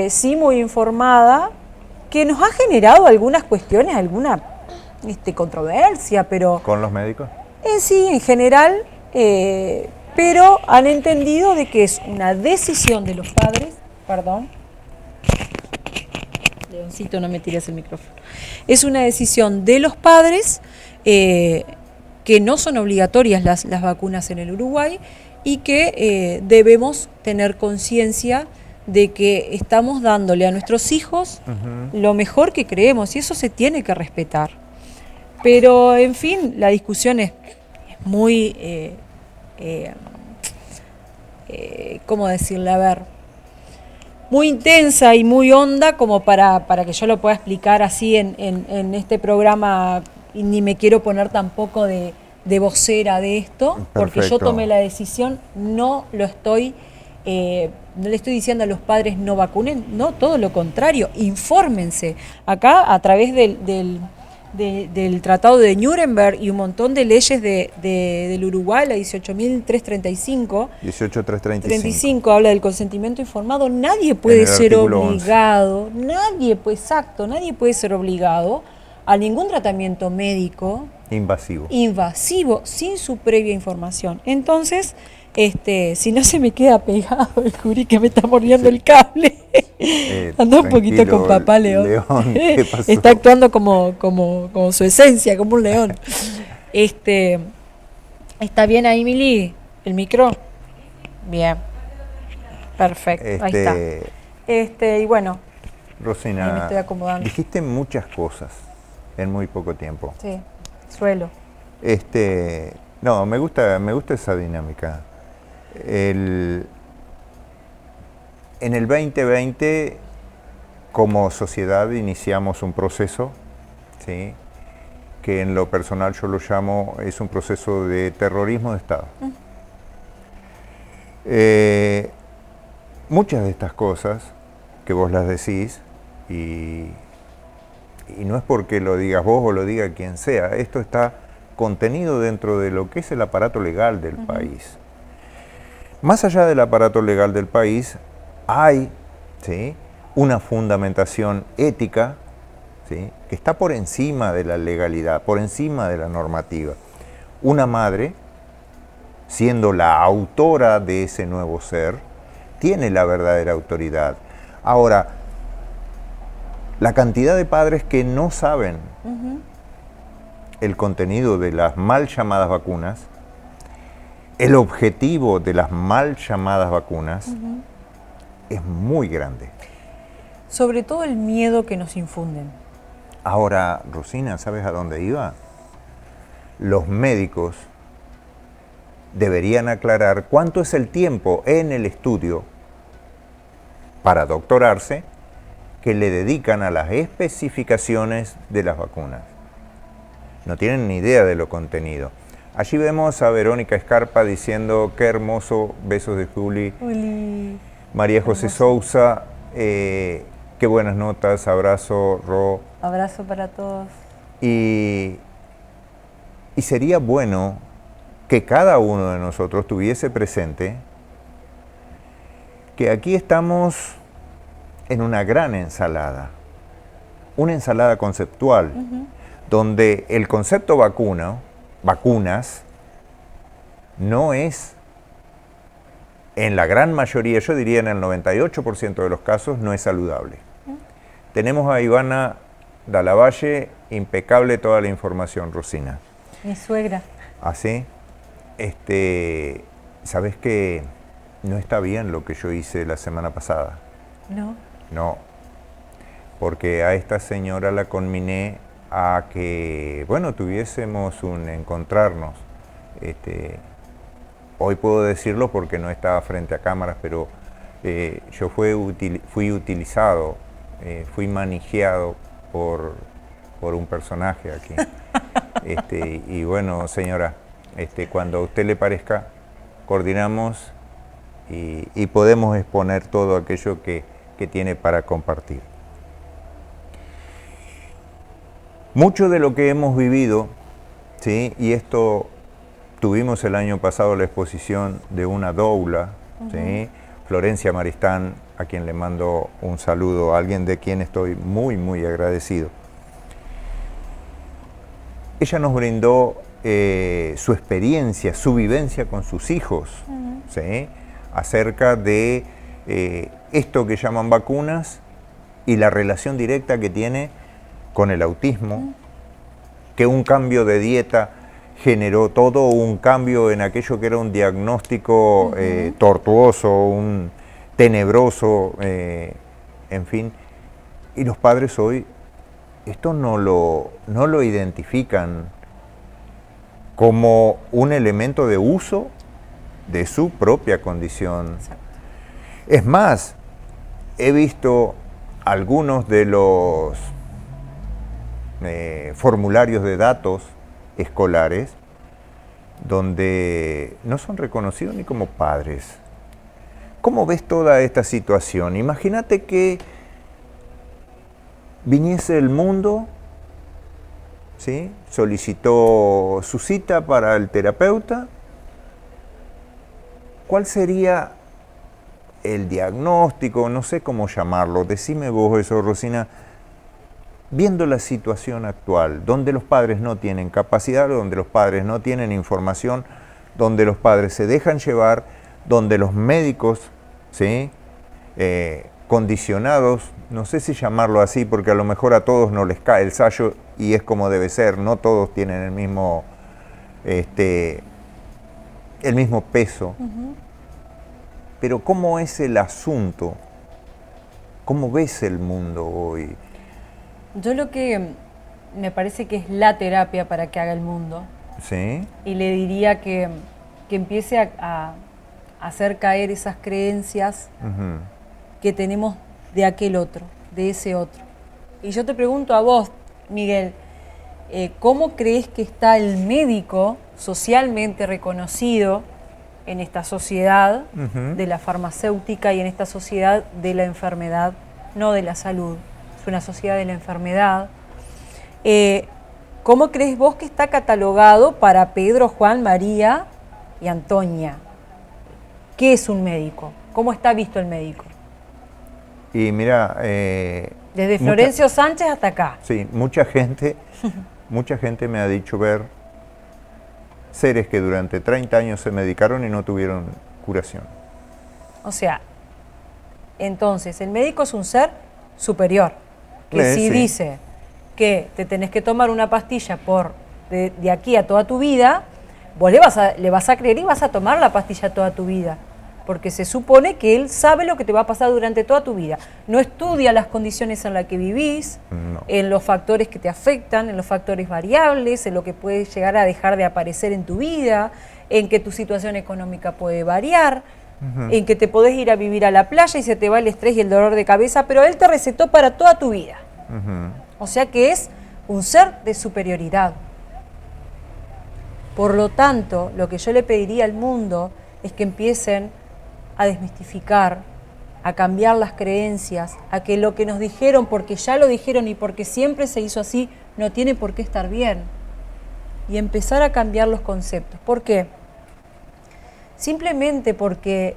S3: sí muy informada, que nos ha generado algunas cuestiones, alguna controversia, pero...
S1: ¿Con los médicos?
S3: Sí, en general, pero han entendido de que es una decisión de los padres, perdón, Leoncito, no me tires el micrófono, es una decisión de los padres que no son obligatorias las vacunas en el Uruguay y que debemos tener conciencia de que estamos dándole a nuestros hijos lo mejor que creemos y eso se tiene que respetar. Pero, en fin, la discusión es muy, ¿cómo decirle? A ver, muy intensa y muy honda como para que yo lo pueda explicar así en este programa, y ni me quiero poner tampoco de vocera de esto, porque yo tomé la decisión, no le estoy diciendo a los padres no vacunen, no, todo lo contrario, infórmense. Acá, a través del Tratado de Nuremberg y un montón de leyes del Uruguay, la 18.335,
S1: 18.335
S3: habla del consentimiento informado. Nadie puede ser obligado, nadie puede ser obligado a ningún tratamiento médico invasivo sin su previa información. Entonces, si no se me queda pegado el jurí que me está mordiendo el cable. Anda un poquito con papá León.
S1: ¿Qué pasó?
S3: Está actuando como su esencia, como un león. ¿Está bien ahí, Mili? ¿El micro? Bien. Perfecto, ahí está. Y bueno,
S1: Rosina,
S3: ahí me estoy acomodando.
S1: Dijiste muchas cosas en muy poco tiempo.
S3: Sí, suelo.
S1: No, me gusta esa dinámica. En el 2020, como sociedad, iniciamos un proceso, ¿sí?, que en lo personal yo lo llamo, es un proceso de terrorismo de Estado. Muchas de estas cosas que vos las decís, y no es porque lo digas vos o lo diga quien sea, esto está contenido dentro de lo que es el aparato legal del país. Más allá del aparato legal del país, hay, ¿sí?, una fundamentación ética, ¿sí?, que está por encima de la legalidad, por encima de la normativa. Una madre, siendo la autora de ese nuevo ser, tiene la verdadera autoridad. Ahora, la cantidad de padres que no saben el contenido de las mal llamadas vacunas, el objetivo de las mal llamadas vacunas, es muy grande.
S3: Sobre todo el miedo que nos infunden.
S1: Ahora, Rosina, ¿sabes a dónde iba? Los médicos deberían aclarar cuánto es el tiempo en el estudio para doctorarse que le dedican a las especificaciones de las vacunas. No tienen ni idea de lo contenido. Allí vemos a Verónica Escarpa diciendo: qué hermoso, besos de Juli.
S3: Uli.
S1: María José Sousa, qué buenas notas, abrazo, Ro.
S3: Abrazo para todos.
S1: Y sería bueno que cada uno de nosotros tuviese presente que aquí estamos en una gran ensalada, una ensalada conceptual, donde el concepto vacunas, no es, en la gran mayoría, yo diría en el 98% de los casos, no es saludable. Tenemos a Ivana Dalavalle, impecable toda la información, Rosina.
S3: Mi suegra.
S1: ¿Así? ¿Sabes que no está bien lo que yo hice la semana pasada?
S3: No.
S1: No, porque a esta señora la conminé a que, bueno, tuviésemos un encontrarnos. Hoy puedo decirlo porque no estaba frente a cámaras, pero yo fui utilizado, fui manijeado por un personaje aquí. Y bueno, señora, cuando a usted le parezca, coordinamos y podemos exponer todo aquello que tiene para compartir. Mucho de lo que hemos vivido, ¿sí? Y esto tuvimos el año pasado la exposición de una doula, ¿sí? Florencia Maristán, a quien le mando un saludo, a alguien de quien estoy muy, muy agradecido. Ella nos brindó su experiencia, su vivencia con sus hijos, ¿sí? Acerca de esto que llaman vacunas y la relación directa que tiene con el autismo, que un cambio de dieta generó todo un cambio en aquello que era un diagnóstico tortuoso, un tenebroso, en fin. Y los padres hoy esto no lo identifican como un elemento de uso de su propia condición. Exacto. Es más, he visto algunos de los formularios de datos escolares donde no son reconocidos ni como padres. ¿Cómo ves toda esta situación? Imagínate que viniese el mundo, ¿sí? Solicitó su cita para el terapeuta. ¿Cuál sería el diagnóstico? No sé cómo llamarlo. Decime vos eso, Rosina. Viendo la situación actual, donde los padres no tienen capacidad, donde los padres no tienen información, donde los padres se dejan llevar, donde los médicos, ¿sí? Condicionados, no sé si llamarlo así, porque a lo mejor a todos no les cae el sayo y es como debe ser, no todos tienen el mismo peso. Pero ¿cómo es el asunto? ¿Cómo ves el mundo hoy?
S3: Yo lo que me parece que es la terapia para que haga el mundo.
S1: ¿Sí?
S3: Y le diría que empiece a hacer caer esas creencias que tenemos de aquel otro, de ese otro. Y yo te pregunto a vos, Miguel, ¿cómo crees que está el médico socialmente reconocido en esta sociedad de la farmacéutica y en esta sociedad de la enfermedad, no de la salud? Es una sociedad de la enfermedad. ¿Cómo crees vos que está catalogado para Pedro, Juan, María y Antonia? ¿Qué es un médico? ¿Cómo está visto el médico?
S1: Y mira...
S3: desde Florencio Sánchez hasta acá.
S1: Sí, mucha gente me ha dicho ver seres que durante 30 años se medicaron y no tuvieron curación.
S3: O sea, entonces el médico es un ser superior, que si dice que te tenés que tomar una pastilla de aquí a toda tu vida, vos le vas a creer y vas a tomar la pastilla toda tu vida, porque se supone que él sabe lo que te va a pasar durante toda tu vida. No estudia las condiciones en las que vivís, en los factores que te afectan, en los factores variables, en lo que puede llegar a dejar de aparecer en tu vida, en que tu situación económica puede variar, en que te podés ir a vivir a la playa y se te va el estrés y el dolor de cabeza, pero él te recetó para toda tu vida. O sea que es un ser de superioridad. Por lo tanto, lo que yo le pediría al mundo es que empiecen a desmistificar, a cambiar las creencias, a que lo que nos dijeron, porque ya lo dijeron y porque siempre se hizo así, no tiene por qué estar bien. Y empezar a cambiar los conceptos. ¿Por qué? Simplemente porque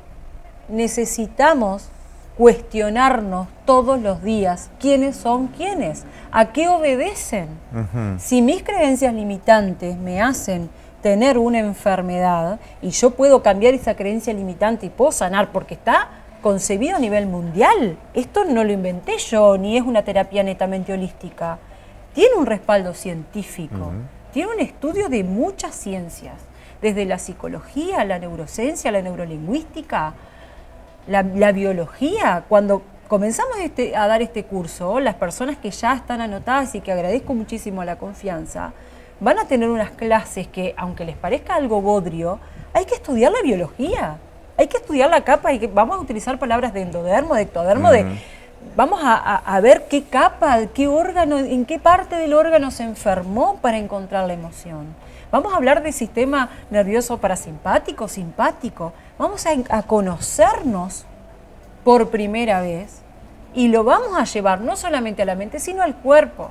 S3: necesitamos cuestionarnos todos los días quiénes son quiénes, a qué obedecen. Si mis creencias limitantes me hacen tener una enfermedad y yo puedo cambiar esa creencia limitante y puedo sanar porque está concebido a nivel mundial. Esto no lo inventé yo, ni es una terapia netamente holística. Tiene un respaldo científico, tiene un estudio de muchas ciencias, desde la psicología, la neurociencia, la neurolingüística, la biología. Cuando comenzamos a dar este curso, las personas que ya están anotadas y que agradezco muchísimo la confianza, van a tener unas clases que, aunque les parezca algo bodrio, hay que estudiar la biología, hay que estudiar la capa y vamos a utilizar palabras de endodermo, de ectodermo, vamos a ver qué capa, qué órgano, en qué parte del órgano se enfermó para encontrar la emoción. Vamos a hablar del sistema nervioso parasimpático, simpático. Vamos a conocernos por primera vez y lo vamos a llevar no solamente a la mente, sino al cuerpo.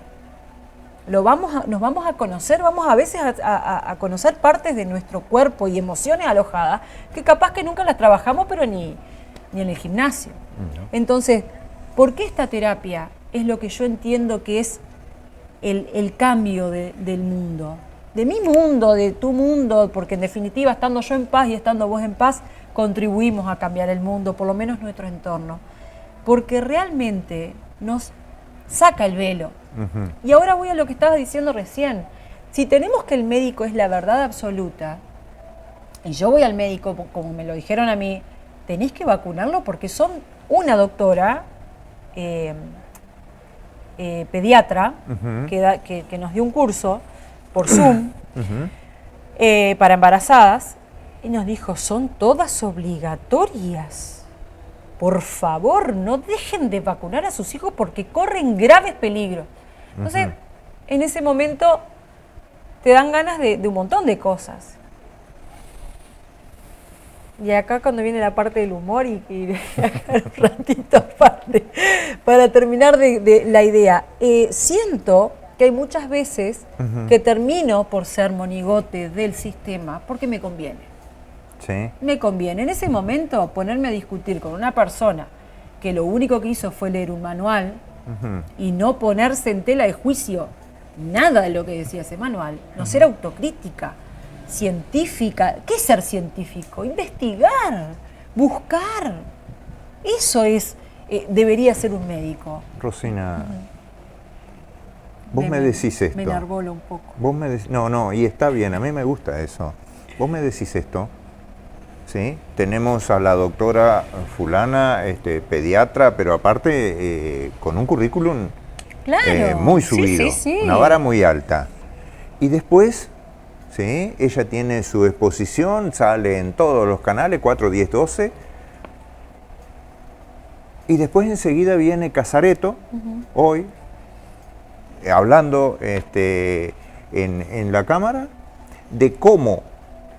S3: Nos vamos a conocer, vamos a veces a conocer partes de nuestro cuerpo y emociones alojadas que capaz que nunca las trabajamos, pero ni en el gimnasio. Entonces, ¿por qué esta terapia es lo que yo entiendo que es el cambio del mundo? De mi mundo, de tu mundo, porque en definitiva, estando yo en paz y estando vos en paz, contribuimos a cambiar el mundo, por lo menos nuestro entorno. Porque realmente nos saca el velo. Y ahora voy a lo que estabas diciendo recién. Si tenemos que el médico es la verdad absoluta, y yo voy al médico, como me lo dijeron a mí, tenés que vacunarlo porque son una doctora pediatra que nos dio un curso por Zoom para embarazadas y nos dijo, son todas obligatorias. Por favor, no dejen de vacunar a sus hijos porque corren graves peligros. Entonces, en ese momento te dan ganas de un montón de cosas. Y acá cuando viene la parte del humor y un ratito aparte, para terminar de la idea, siento que hay muchas veces que termino por ser monigote del sistema porque me conviene.
S1: Sí.
S3: Me conviene. En ese momento ponerme a discutir con una persona que lo único que hizo fue leer un manual y no ponerse en tela de juicio nada de lo que decía ese manual, no ser autocrítica, científica. ¿Qué es ser científico? Investigar, buscar. Eso es, debería ser un médico.
S1: Rosina, vos me decís esto.
S3: Me enarbolo un poco.
S1: Vos me decís, no, y está bien, a mí me gusta eso. Vos me decís esto, ¿sí? Tenemos a la doctora fulana, pediatra, pero aparte con un currículum muy subido,
S3: sí.
S1: Una vara muy alta. Y después, ¿sí? Ella tiene su exposición, sale en todos los canales, 4, 10, 12. Y después enseguida viene Casareto, hoy, hablando en la Cámara, de cómo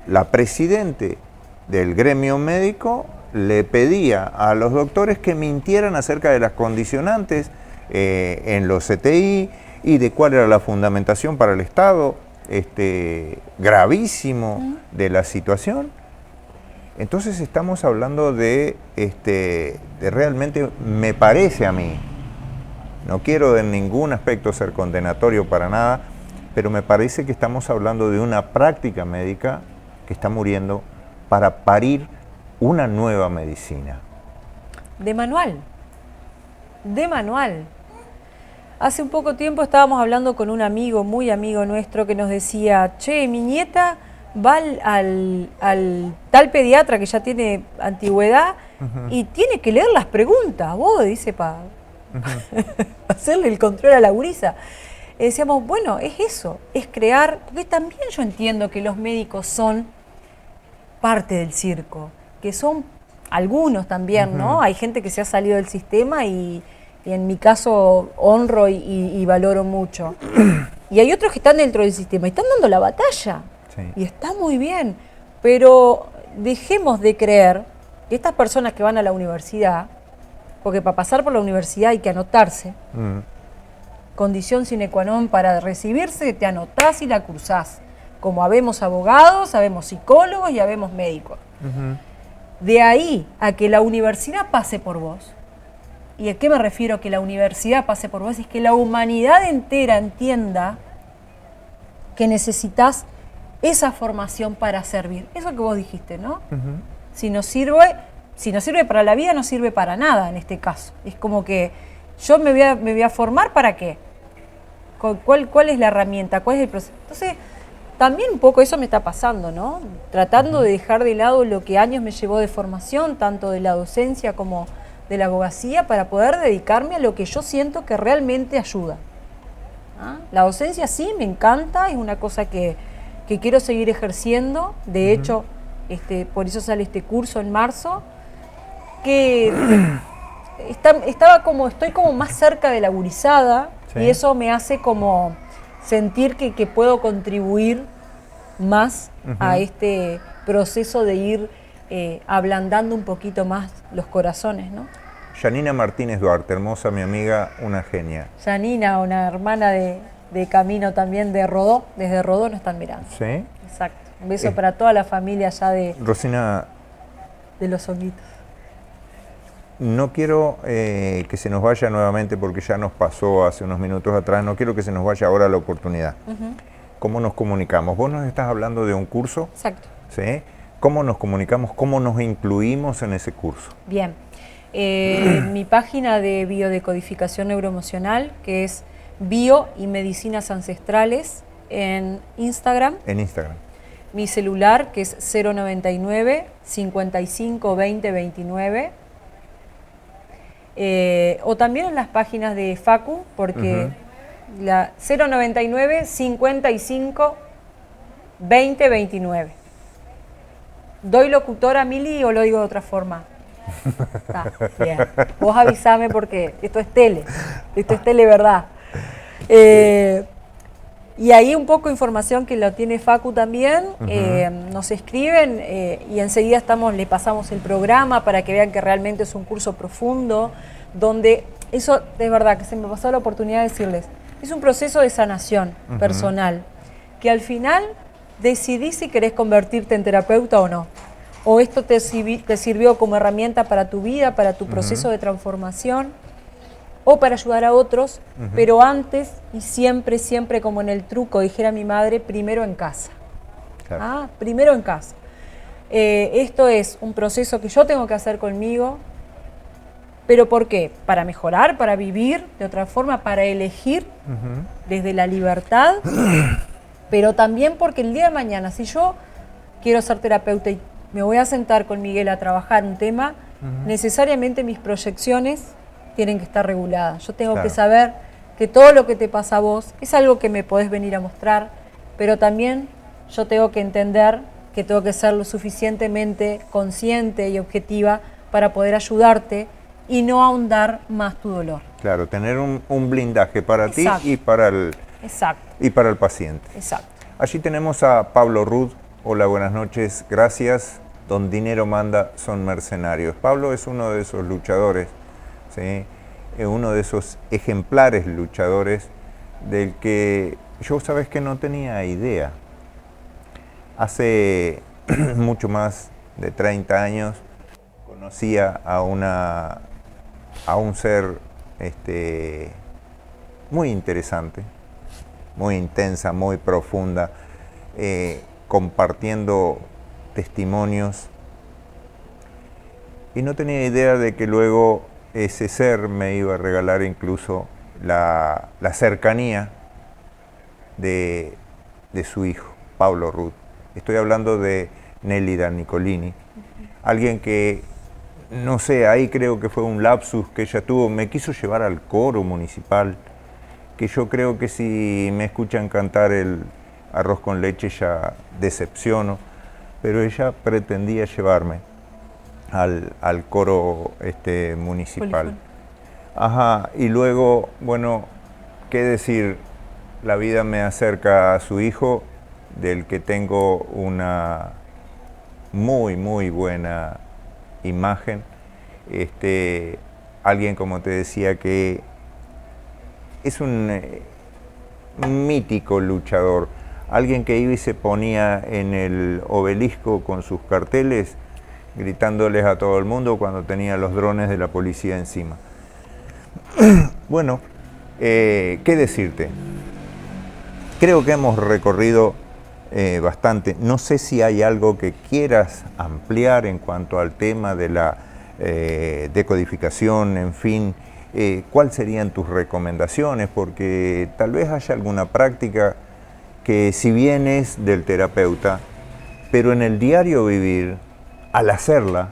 S1: la presidente del gremio médico le pedía a los doctores que mintieran acerca de las condicionantes en los CTI y de cuál era la fundamentación para el Estado gravísimo de la situación. Entonces estamos hablando de realmente, me parece a mí, no quiero en ningún aspecto ser condenatorio para nada, pero me parece que estamos hablando de una práctica médica que está muriendo para parir una nueva medicina.
S3: De manual. Hace un poco tiempo estábamos hablando con un amigo, muy amigo nuestro, que nos decía, che, mi nieta va al tal pediatra que ya tiene antigüedad y tiene que leer las preguntas, vos, dice, para hacerle el control a la gurisa. Decíamos, bueno, es eso, es crear, porque también yo entiendo que los médicos son parte del circo, que son algunos también, ¿no? Hay gente que se ha salido del sistema y en mi caso honro y valoro mucho. Y hay otros que están dentro del sistema y están dando la batalla. Sí. Y está muy bien, pero dejemos de creer que estas personas que van a la universidad, porque para pasar por la universidad hay que anotarse, condición sine qua non para recibirse, te anotás y la cursás. Como habemos abogados, habemos psicólogos y habemos médicos. De ahí a que la universidad pase por vos. ¿Y a qué me refiero que la universidad pase por vos? Es que la humanidad entera entienda que necesitas esa formación para servir. Eso que vos dijiste, ¿no? Si no sirve para la vida, no sirve para nada en este caso. Es como que yo me voy a formar ¿para qué? ¿Cuál es la herramienta? ¿Cuál es el proceso? Entonces, también un poco eso me está pasando, ¿no? Tratando de dejar de lado lo que años me llevó de formación, tanto de la docencia como de la abogacía, para poder dedicarme a lo que yo siento que realmente ayuda. ¿Ah? La docencia sí, me encanta, es una cosa que quiero seguir ejerciendo. De hecho, por eso sale este curso en marzo, que estoy como más cerca de la gurizada,
S1: Sí.
S3: y eso me hace como sentir que puedo contribuir más a este proceso de ir ablandando un poquito más los corazones, ¿no?
S1: Janina Martínez Duarte, hermosa, mi amiga, una genia.
S3: Janina, una hermana de camino también de Rodó, desde Rodó nos están mirando.
S1: ¿Sí?
S3: Exacto. Un beso para toda la familia allá de
S1: Rosina,
S3: Los Honguitos.
S1: no quiero que se nos vaya nuevamente, porque ya nos pasó hace unos minutos atrás, no quiero que se nos vaya ahora la oportunidad. ¿Cómo nos comunicamos? Vos nos estás hablando de un curso,
S3: Exacto.
S1: ¿sí? ¿Cómo nos comunicamos? ¿Cómo nos incluimos en ese curso?
S3: Bien. Mi página de biodecodificación neuroemocional, que es Bio y Medicinas Ancestrales, en Instagram.
S1: En Instagram.
S3: Mi celular, que es 099 55 20 29. O también en las páginas de Facu, porque la 099 55 20 29. ¿Doy locutora, Mili, o lo digo de otra forma? Está bien. Vos avisame, porque esto es tele, ¿verdad? Y ahí un poco información que lo tiene Facu también. Nos escriben y enseguida le pasamos el programa para que vean que realmente es un curso profundo, donde eso es verdad, que se me pasó la oportunidad de decirles, es un proceso de sanación personal, que al final decidís si querés convertirte en terapeuta o no. O esto te sirvió como herramienta para tu vida, para tu proceso de transformación, o para ayudar a otros, pero antes y siempre, siempre, como en el truco, dijera mi madre, primero en casa.
S1: Claro.
S3: Primero en casa. Esto es un proceso que yo tengo que hacer conmigo, pero ¿por qué? Para mejorar, para vivir de otra forma, para elegir desde la libertad, pero también porque el día de mañana, si yo quiero ser terapeuta y me voy a sentar con Miguel a trabajar un tema, necesariamente mis proyecciones tienen que estar reguladas. Yo tengo que saber que todo lo que te pasa a vos es algo que me podés venir a mostrar, pero también yo tengo que entender que tengo que ser lo suficientemente consciente y objetiva para poder ayudarte y no ahondar más tu dolor.
S1: Claro, tener un blindaje para ti y para el paciente.
S3: Exacto.
S1: Allí tenemos a Pablo Rudd. Hola, buenas noches, gracias. Don Dinero Manda, son mercenarios. Pablo es uno de esos luchadores, ¿sí? Uno de esos ejemplares luchadores del que yo, sabes que no tenía idea. Hace mucho más de 30 años conocía a un ser muy interesante, muy intensa, muy profunda, compartiendo testimonios, y no tenía idea de que luego ese ser me iba a regalar incluso la cercanía de su hijo, Pablo Rudd. Estoy hablando de Nélida Nicolini, alguien que, no sé, ahí creo que fue un lapsus que ella tuvo, me quiso llevar al coro municipal, que yo creo que si me escuchan cantar el Arroz con Leche ya decepciono, pero ella pretendía llevarme al coro municipal. Ajá, y luego, bueno, qué decir, la vida me acerca a su hijo, del que tengo una muy, muy buena imagen. Alguien, como te decía, que es un mítico luchador, alguien que iba y se ponía en el obelisco con sus carteles, gritándoles a todo el mundo cuando tenía los drones de la policía encima. Bueno, ¿qué decirte? Creo que hemos recorrido bastante. No sé si hay algo que quieras ampliar en cuanto al tema de la decodificación, en fin. ¿Cuáles serían tus recomendaciones? Porque tal vez haya alguna práctica que, si bien es del terapeuta, pero en el diario vivir, al hacerla,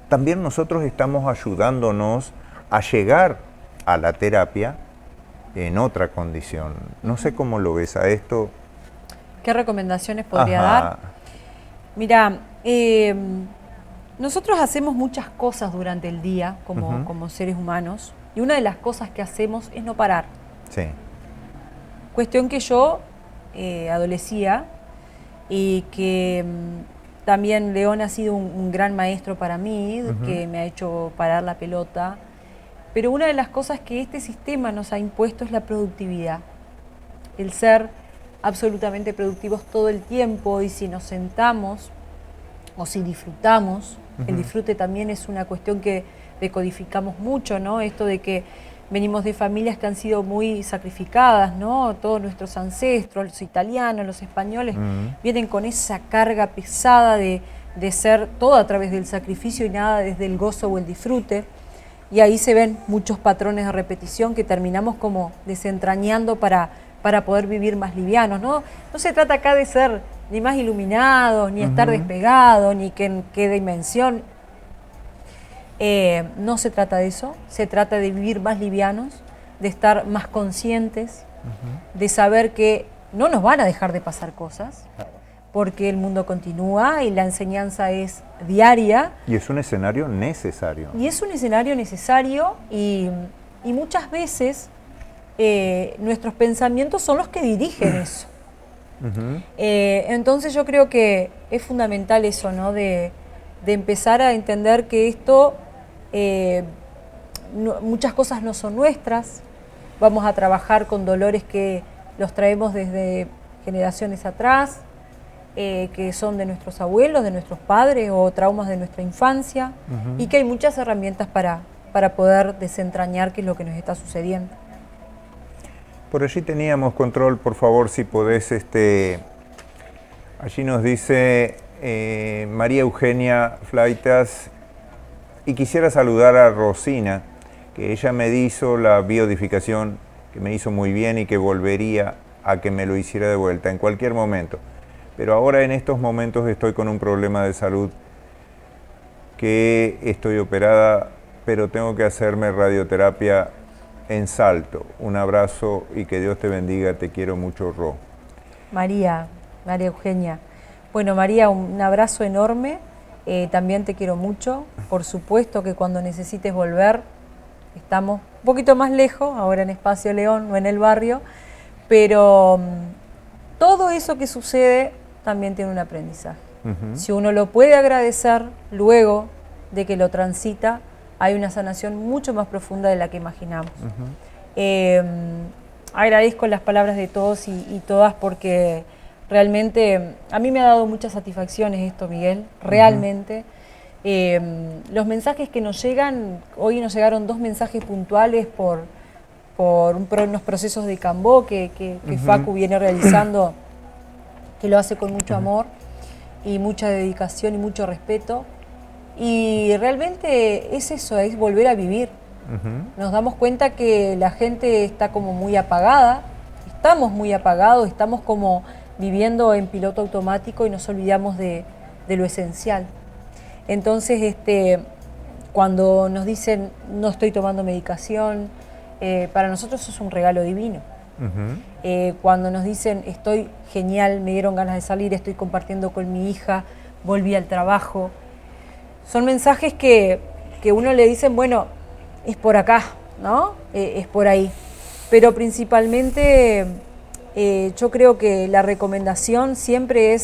S1: también nosotros estamos ayudándonos a llegar a la terapia en otra condición. No sé cómo lo ves a esto.
S3: ¿Qué recomendaciones podría dar? Mira, Nosotros hacemos muchas cosas durante el día como seres humanos, y una de las cosas que hacemos es no parar.
S1: Sí.
S3: Cuestión que yo adolecía y que también León ha sido un gran maestro para mí, que me ha hecho parar la pelota. Pero una de las cosas que este sistema nos ha impuesto es la productividad, el ser absolutamente productivos todo el tiempo, y si nos sentamos o si disfrutamos, el disfrute también es una cuestión que decodificamos mucho, ¿no? Esto de que venimos de familias que han sido muy sacrificadas, ¿no? Todos nuestros ancestros, los italianos, los españoles, vienen con esa carga pesada de ser todo a través del sacrificio y nada desde el gozo o el disfrute. Y ahí se ven muchos patrones de repetición que terminamos como desentrañando para poder vivir más livianos, ¿no? No se trata acá de ser ni más iluminados, ni estar despegados, ni que en qué dimensión. No se trata de eso, se trata de vivir más livianos, de estar más conscientes, de saber que no nos van a dejar de pasar cosas, porque el mundo continúa y la enseñanza es diaria.
S1: Y es un escenario necesario.
S3: Y es un escenario necesario y muchas veces nuestros pensamientos son los que dirigen eso. Entonces yo creo que es fundamental eso, ¿no? De empezar a entender que esto, muchas cosas no son nuestras, vamos a trabajar con dolores que los traemos desde generaciones atrás, que son de nuestros abuelos, de nuestros padres o traumas de nuestra infancia, y que hay muchas herramientas para poder desentrañar qué es lo que nos está sucediendo.
S1: Por allí teníamos control, por favor, si podés, allí nos dice María Eugenia Flaitas, y quisiera saludar a Rosina, que ella me hizo la biodificación, que me hizo muy bien y que volvería a que me lo hiciera de vuelta en cualquier momento. Pero ahora en estos momentos estoy con un problema de salud, que estoy operada, pero tengo que hacerme radioterapia en Salto. Un abrazo y que Dios te bendiga, te quiero mucho, Ro.
S3: María Eugenia. Bueno, María, un abrazo enorme, también te quiero mucho. Por supuesto que cuando necesites volver, estamos un poquito más lejos, ahora en Espacio León, no en el barrio, pero todo eso que sucede también tiene un aprendizaje. Si uno lo puede agradecer luego de que lo transita, hay una sanación mucho más profunda de la que imaginamos. Agradezco las palabras de todos y todas, porque realmente a mí me ha dado muchas satisfacciones esto, Miguel, realmente. Los mensajes que nos llegan, hoy nos llegaron 2 mensajes puntuales por unos procesos de Cambó que Facu viene realizando, que lo hace con mucho amor y mucha dedicación y mucho respeto. Y realmente es eso, es volver a vivir. Nos damos cuenta que la gente está como muy apagada, estamos muy apagados, estamos como viviendo en piloto automático y nos olvidamos de lo esencial. Entonces, cuando nos dicen no estoy tomando medicación, para nosotros eso es un regalo divino. Cuando nos dicen estoy genial, me dieron ganas de salir, estoy compartiendo con mi hija, volví al trabajo, son mensajes que uno le dicen, bueno, es por acá, ¿no? Es por ahí. Pero principalmente yo creo que la recomendación siempre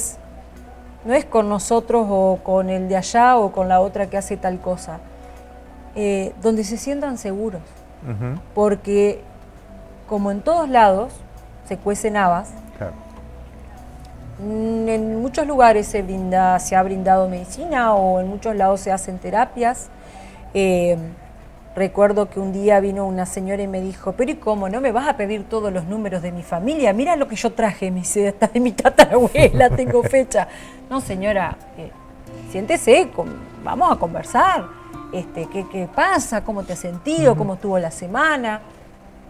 S3: no es con nosotros o con el de allá o con la otra que hace tal cosa, donde se sientan seguros. Porque como en todos lados se cuecen habas,
S1: Claro.
S3: En muchos lugares se ha brindado medicina o en muchos lados se hacen terapias. Recuerdo que un día vino una señora y me dijo, pero ¿y cómo? ¿No me vas a pedir todos los números de mi familia? Mira lo que yo traje, me dice, hasta de mi tatarabuela tengo fecha. No, señora, siéntese, vamos a conversar. ¿Qué pasa? ¿Cómo te has sentido? ¿Cómo estuvo la semana?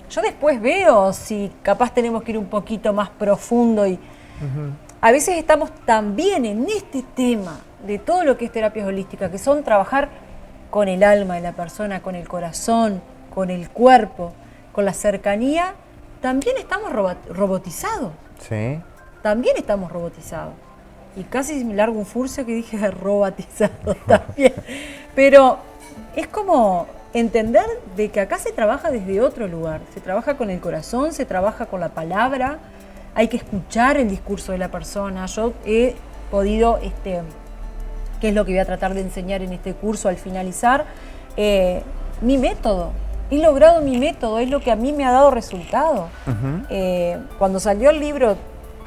S3: Yo después veo si capaz tenemos que ir un poquito más profundo y... A veces estamos también en este tema de todo lo que es terapia holística, que son trabajar con el alma de la persona, con el corazón, con el cuerpo, con la cercanía. También estamos robotizados.
S1: Sí.
S3: También estamos robotizados. y casi me largo un furcio que dije robatizado también. Pero es como entender de que acá se trabaja desde otro lugar, se trabaja con el corazón, se trabaja con la palabra, hay que escuchar el discurso de la persona. Yo he podido, que es lo que voy a tratar de enseñar en este curso al finalizar, mi método. He logrado mi método, es lo que a mí me ha dado resultado. Cuando salió el libro,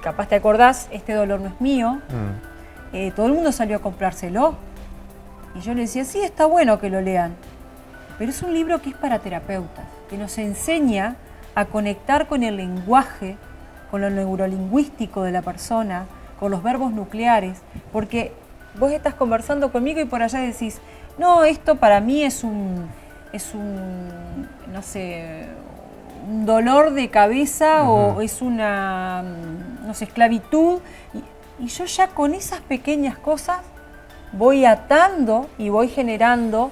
S3: capaz te acordás, Este dolor no es mío, todo el mundo salió a comprárselo. Y yo le decía, sí, está bueno que lo lean, pero es un libro que es para terapeutas, que nos enseña a conectar con el lenguaje, con lo neurolingüístico de la persona, con los verbos nucleares, porque vos estás conversando conmigo y por allá decís, no, esto para mí es un no sé, un dolor de cabeza o es una, no sé, esclavitud. Y yo ya con esas pequeñas cosas voy atando y voy generando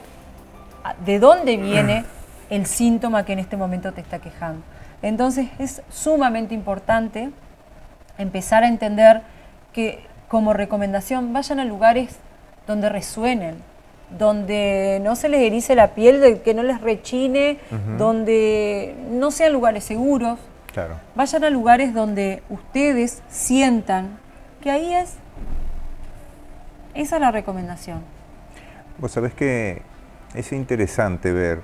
S3: de dónde viene el síntoma que en este momento te está quejando. Entonces es sumamente importante empezar a entender que como recomendación vayan a lugares donde resuenen, donde no se les erice la piel, de que no les rechine, donde no sean lugares seguros.
S1: Claro.
S3: Vayan a lugares donde ustedes sientan que ahí es. Esa es la recomendación.
S1: Vos sabés que es interesante ver,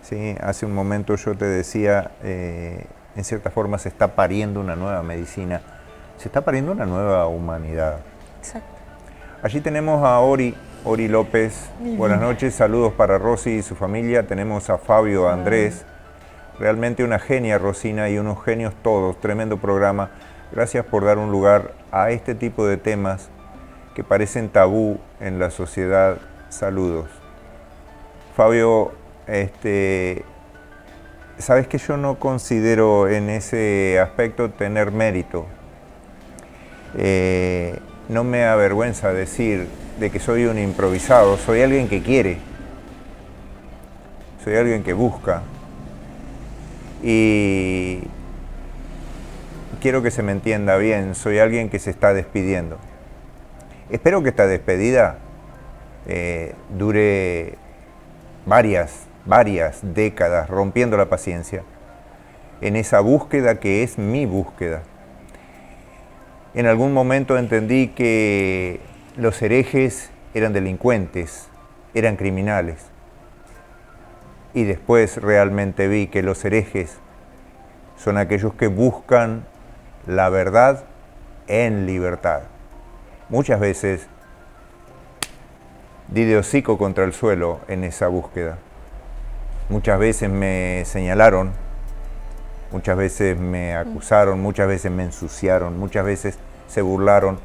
S1: ¿sí? Hace un momento yo te decía, en cierta forma se está pariendo una nueva medicina, se está pariendo una nueva humanidad.
S3: Exacto.
S1: Allí tenemos a Ori López. Buenas noches, saludos para Rosy y su familia. Tenemos a Fabio Andrés. Realmente una genia, Rosina, y unos genios todos. Tremendo programa. Gracias por dar un lugar a este tipo de temas que parecen tabú en la sociedad. Saludos. Fabio, sabes que yo no considero en ese aspecto tener mérito. No me avergüenza decir de que soy un improvisado, soy alguien que quiere, soy alguien que busca y quiero que se me entienda bien, soy alguien que se está despidiendo. Espero que esta despedida dure varias décadas rompiendo la paciencia en esa búsqueda que es mi búsqueda. En algún momento entendí que los herejes eran delincuentes, eran criminales. Y después realmente vi que los herejes son aquellos que buscan la verdad en libertad. Muchas veces di de hocico contra el suelo en esa búsqueda. Muchas veces me señalaron, muchas veces me acusaron, muchas veces me ensuciaron, muchas veces se burlaron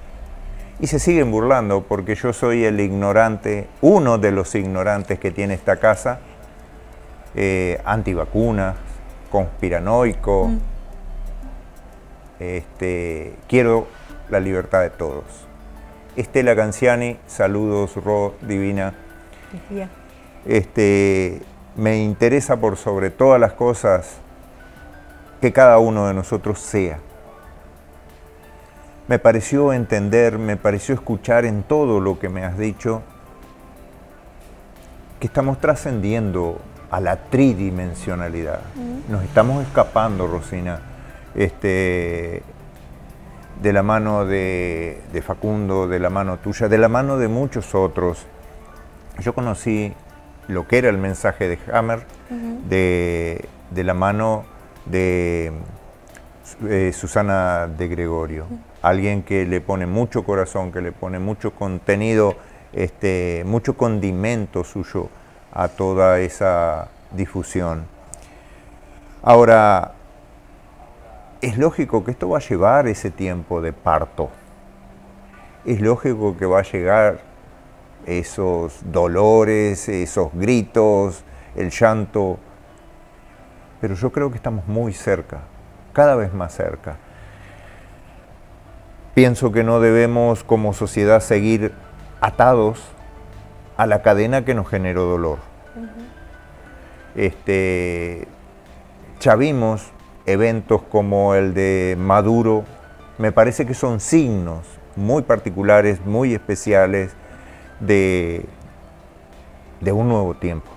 S1: y se siguen burlando porque yo soy el ignorante, uno de los ignorantes que tiene esta casa, antivacunas, conspiranoico, quiero la libertad de todos. Estela Canciani, saludos, Ro, divina. Me interesa por sobre todas las cosas que cada uno de nosotros sea. Me pareció entender, me pareció escuchar en todo lo que me has dicho que estamos trascendiendo a la tridimensionalidad. Nos estamos escapando, Rosina, de la mano de Facundo, de la mano tuya, de la mano de muchos otros. Yo conocí lo que era el mensaje de Hammer, de la mano de Susana de Gregorio, alguien que le pone mucho corazón, que le pone mucho contenido, mucho condimento suyo a toda esa difusión. Ahora, es lógico que esto va a llevar ese tiempo de parto. Es lógico que va a llegar esos dolores, esos gritos, el llanto. Pero yo creo que estamos muy cerca, cada vez más cerca. Pienso que no debemos como sociedad seguir atados a la cadena que nos generó dolor. Ya vimos eventos como el de Maduro, me parece que son signos muy particulares, muy especiales de un nuevo tiempo.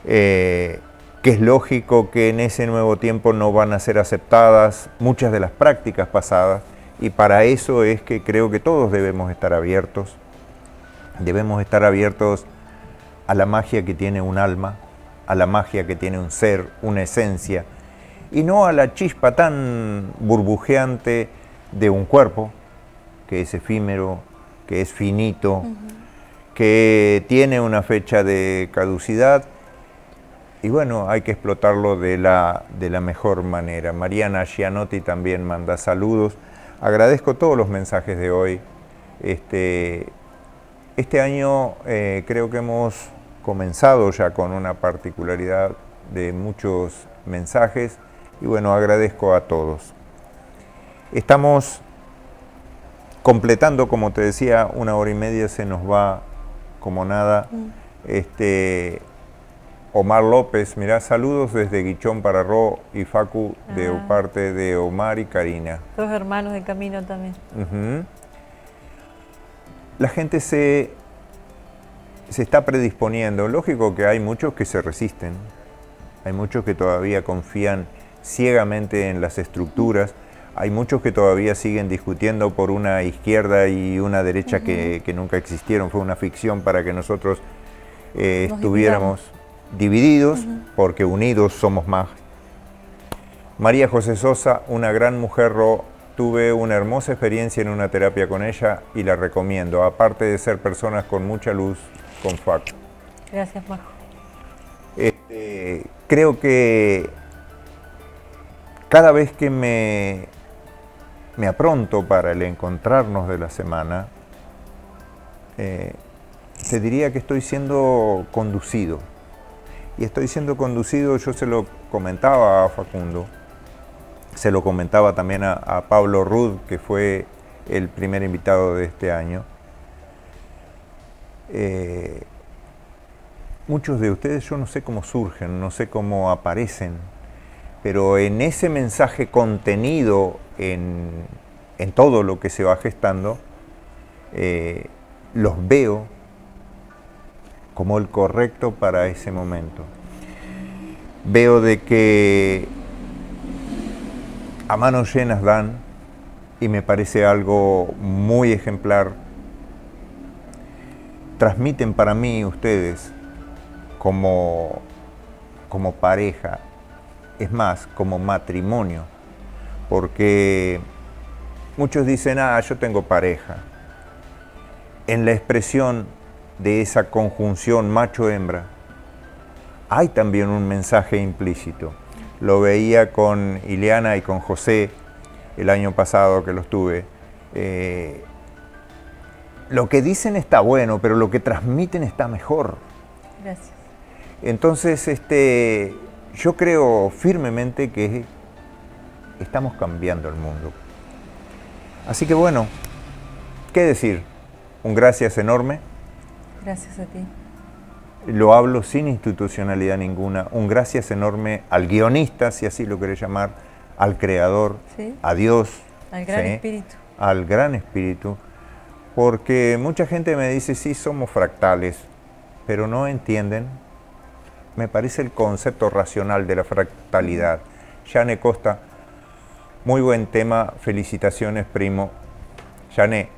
S1: Que es lógico que en ese nuevo tiempo no van a ser aceptadas muchas de las prácticas pasadas, y para eso es que creo que todos debemos estar abiertos a la magia que tiene un alma, a la magia que tiene un ser, una esencia, y no a la chispa tan burbujeante de un cuerpo que es efímero, que es finito, que tiene una fecha de caducidad, y bueno, hay que explotarlo de la mejor manera. Mariana Gianotti también manda saludos. Agradezco todos los mensajes de hoy. Este año creo que hemos comenzado ya con una particularidad de muchos mensajes, y bueno, agradezco a todos. Estamos completando, como te decía, 1 hora y media, se nos va como nada. Omar López, mirá, saludos desde Guichón para Ro y Facu de parte de Omar y Karina.
S2: 2 hermanos de camino también.
S1: La gente se está predisponiendo. Lógico que hay muchos que se resisten, hay muchos que todavía confían ciegamente en las estructuras, hay muchos que todavía siguen discutiendo por una izquierda y una derecha que nunca existieron, fue una ficción para que nosotros estuviéramos divididos, porque unidos somos más. María José Sosa, una gran mujer, Ro. Tuve una hermosa experiencia en una terapia con ella y la recomiendo, aparte de ser personas con mucha luz, con Facu.
S2: Gracias, Majo.
S1: Creo que cada vez que me apronto para el encontrarnos de la semana, te diría que estoy siendo conducido. Y estoy siendo conducido, yo se lo comentaba a Facundo, se lo comentaba también a Pablo Rud, que fue el primer invitado de este año. Muchos de ustedes yo no sé cómo surgen, no sé cómo aparecen, pero en ese mensaje contenido en todo lo que se va gestando, los veo como el correcto para ese momento. Veo de que a manos llenas dan, y me parece algo muy ejemplar. Transmiten para mí ustedes como pareja, es más, como matrimonio, porque muchos dicen, yo tengo pareja. En la expresión de esa conjunción macho-hembra hay también un mensaje implícito. Lo veía con Ileana y con José el año pasado que los tuve. Lo que dicen está bueno, pero lo que transmiten está mejor.
S2: Gracias.
S1: Entonces, yo creo firmemente que estamos cambiando el mundo. Así que bueno, ¿qué decir? Un gracias enorme.
S2: Gracias a ti.
S1: Lo hablo sin institucionalidad ninguna. Un gracias enorme al guionista, si así lo querés llamar, al creador,
S2: ¿sí?
S1: A Dios.
S2: Al gran
S1: ¿sí?
S2: espíritu.
S1: Al gran espíritu. Porque mucha gente me dice, sí, somos fractales, pero no entienden, me parece, el concepto racional de la fractalidad. Yane Costa, muy buen tema, felicitaciones, primo. Yane,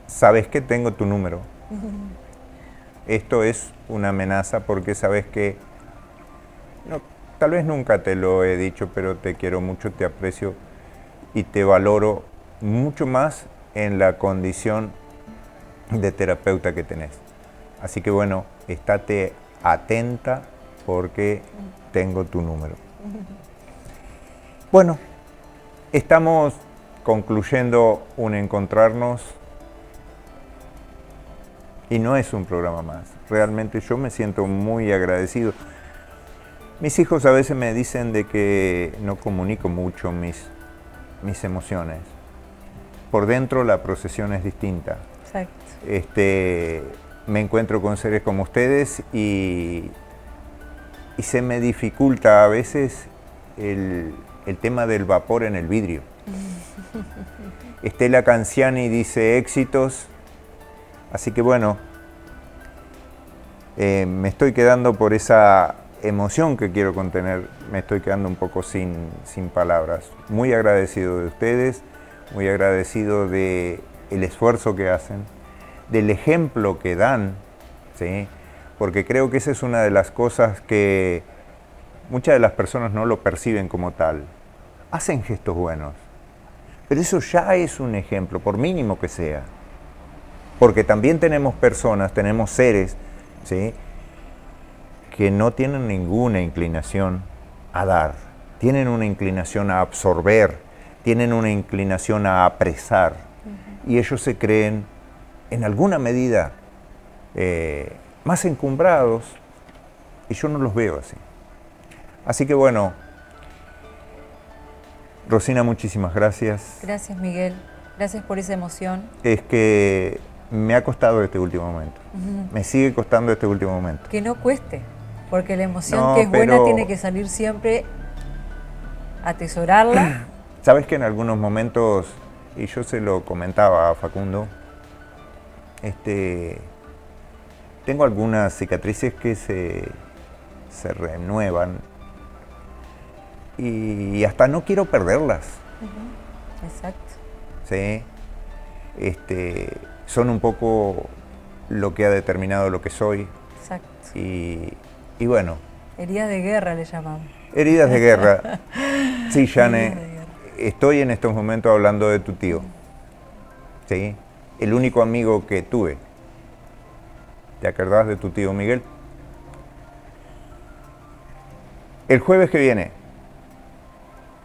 S1: sabes que tengo tu número. Esto es una amenaza porque sabes que, no, tal vez nunca te lo he dicho, pero te quiero mucho, te aprecio y te valoro mucho más en la condición de terapeuta que tenés. Así que bueno, estate atenta porque tengo tu número. Bueno, estamos concluyendo un encontrarnos y no es un programa más. Realmente yo me siento muy agradecido. Mis hijos a veces me dicen de que no comunico mucho mis emociones. Por dentro la procesión es distinta.
S2: Exacto.
S1: Me encuentro con seres como ustedes y se me dificulta a veces el tema del vapor en el vidrio. Estela Canciani dice éxitos. Así que bueno, me estoy quedando por esa emoción que quiero contener, me estoy quedando un poco sin palabras. Muy agradecido de ustedes, muy agradecido del esfuerzo que hacen, del ejemplo que dan, ¿sí? Porque creo que esa es una de las cosas que muchas de las personas no lo perciben como tal. Hacen gestos buenos, pero eso ya es un ejemplo, por mínimo que sea. Porque también tenemos personas, tenemos seres, ¿sí?, que no tienen ninguna inclinación a dar, tienen una inclinación a absorber, tienen una inclinación a apresar, y ellos se creen en alguna medida más encumbrados, y yo no los veo así. Así que bueno, Rosina, muchísimas gracias.
S3: Gracias, Miguel. Gracias por esa emoción.
S1: Es que me ha costado este último momento. Me sigue costando este último momento.
S3: Que no cueste, porque la emoción
S1: No,
S3: que es buena
S1: pero
S3: tiene que salir siempre, atesorarla.
S1: Sabes que en algunos momentos, y yo se lo comentaba a Facundo, tengo algunas cicatrices que se renuevan y hasta no quiero perderlas.
S3: Exacto.
S1: ¿Sí? Son un poco lo que ha determinado lo que soy.
S3: Exacto.
S1: Y bueno.
S3: Heridas de guerra le llamamos.
S1: Heridas de guerra. Sí, Jane,
S3: Heridas de guerra.
S1: estoy en estos momentos hablando de tu tío. ¿Sí? El único amigo que tuve. ¿Te acordás de tu tío Miguel? El jueves que viene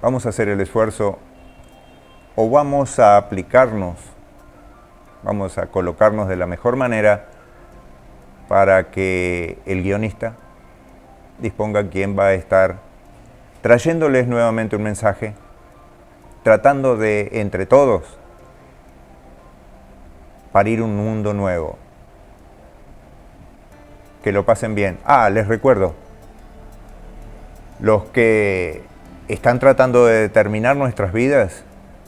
S1: vamos a hacer el esfuerzo, o vamos a aplicarnos, vamos a colocarnos de la mejor manera para que el guionista disponga quién va a estar trayéndoles nuevamente un mensaje, tratando de, entre todos, parir un mundo nuevo. Que lo pasen bien. Les recuerdo, los que están tratando de determinar nuestras vidas,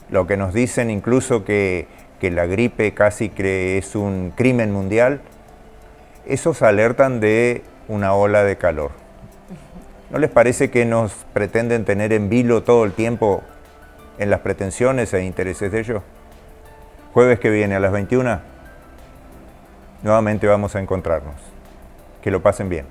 S1: lo que nos dicen incluso que la gripe casi que es un crimen mundial, esos alertan de una ola de calor. ¿No les parece que nos pretenden tener en vilo todo el tiempo en las pretensiones e intereses de ellos? Jueves que viene a las 21, nuevamente vamos a encontrarnos. Que lo pasen bien.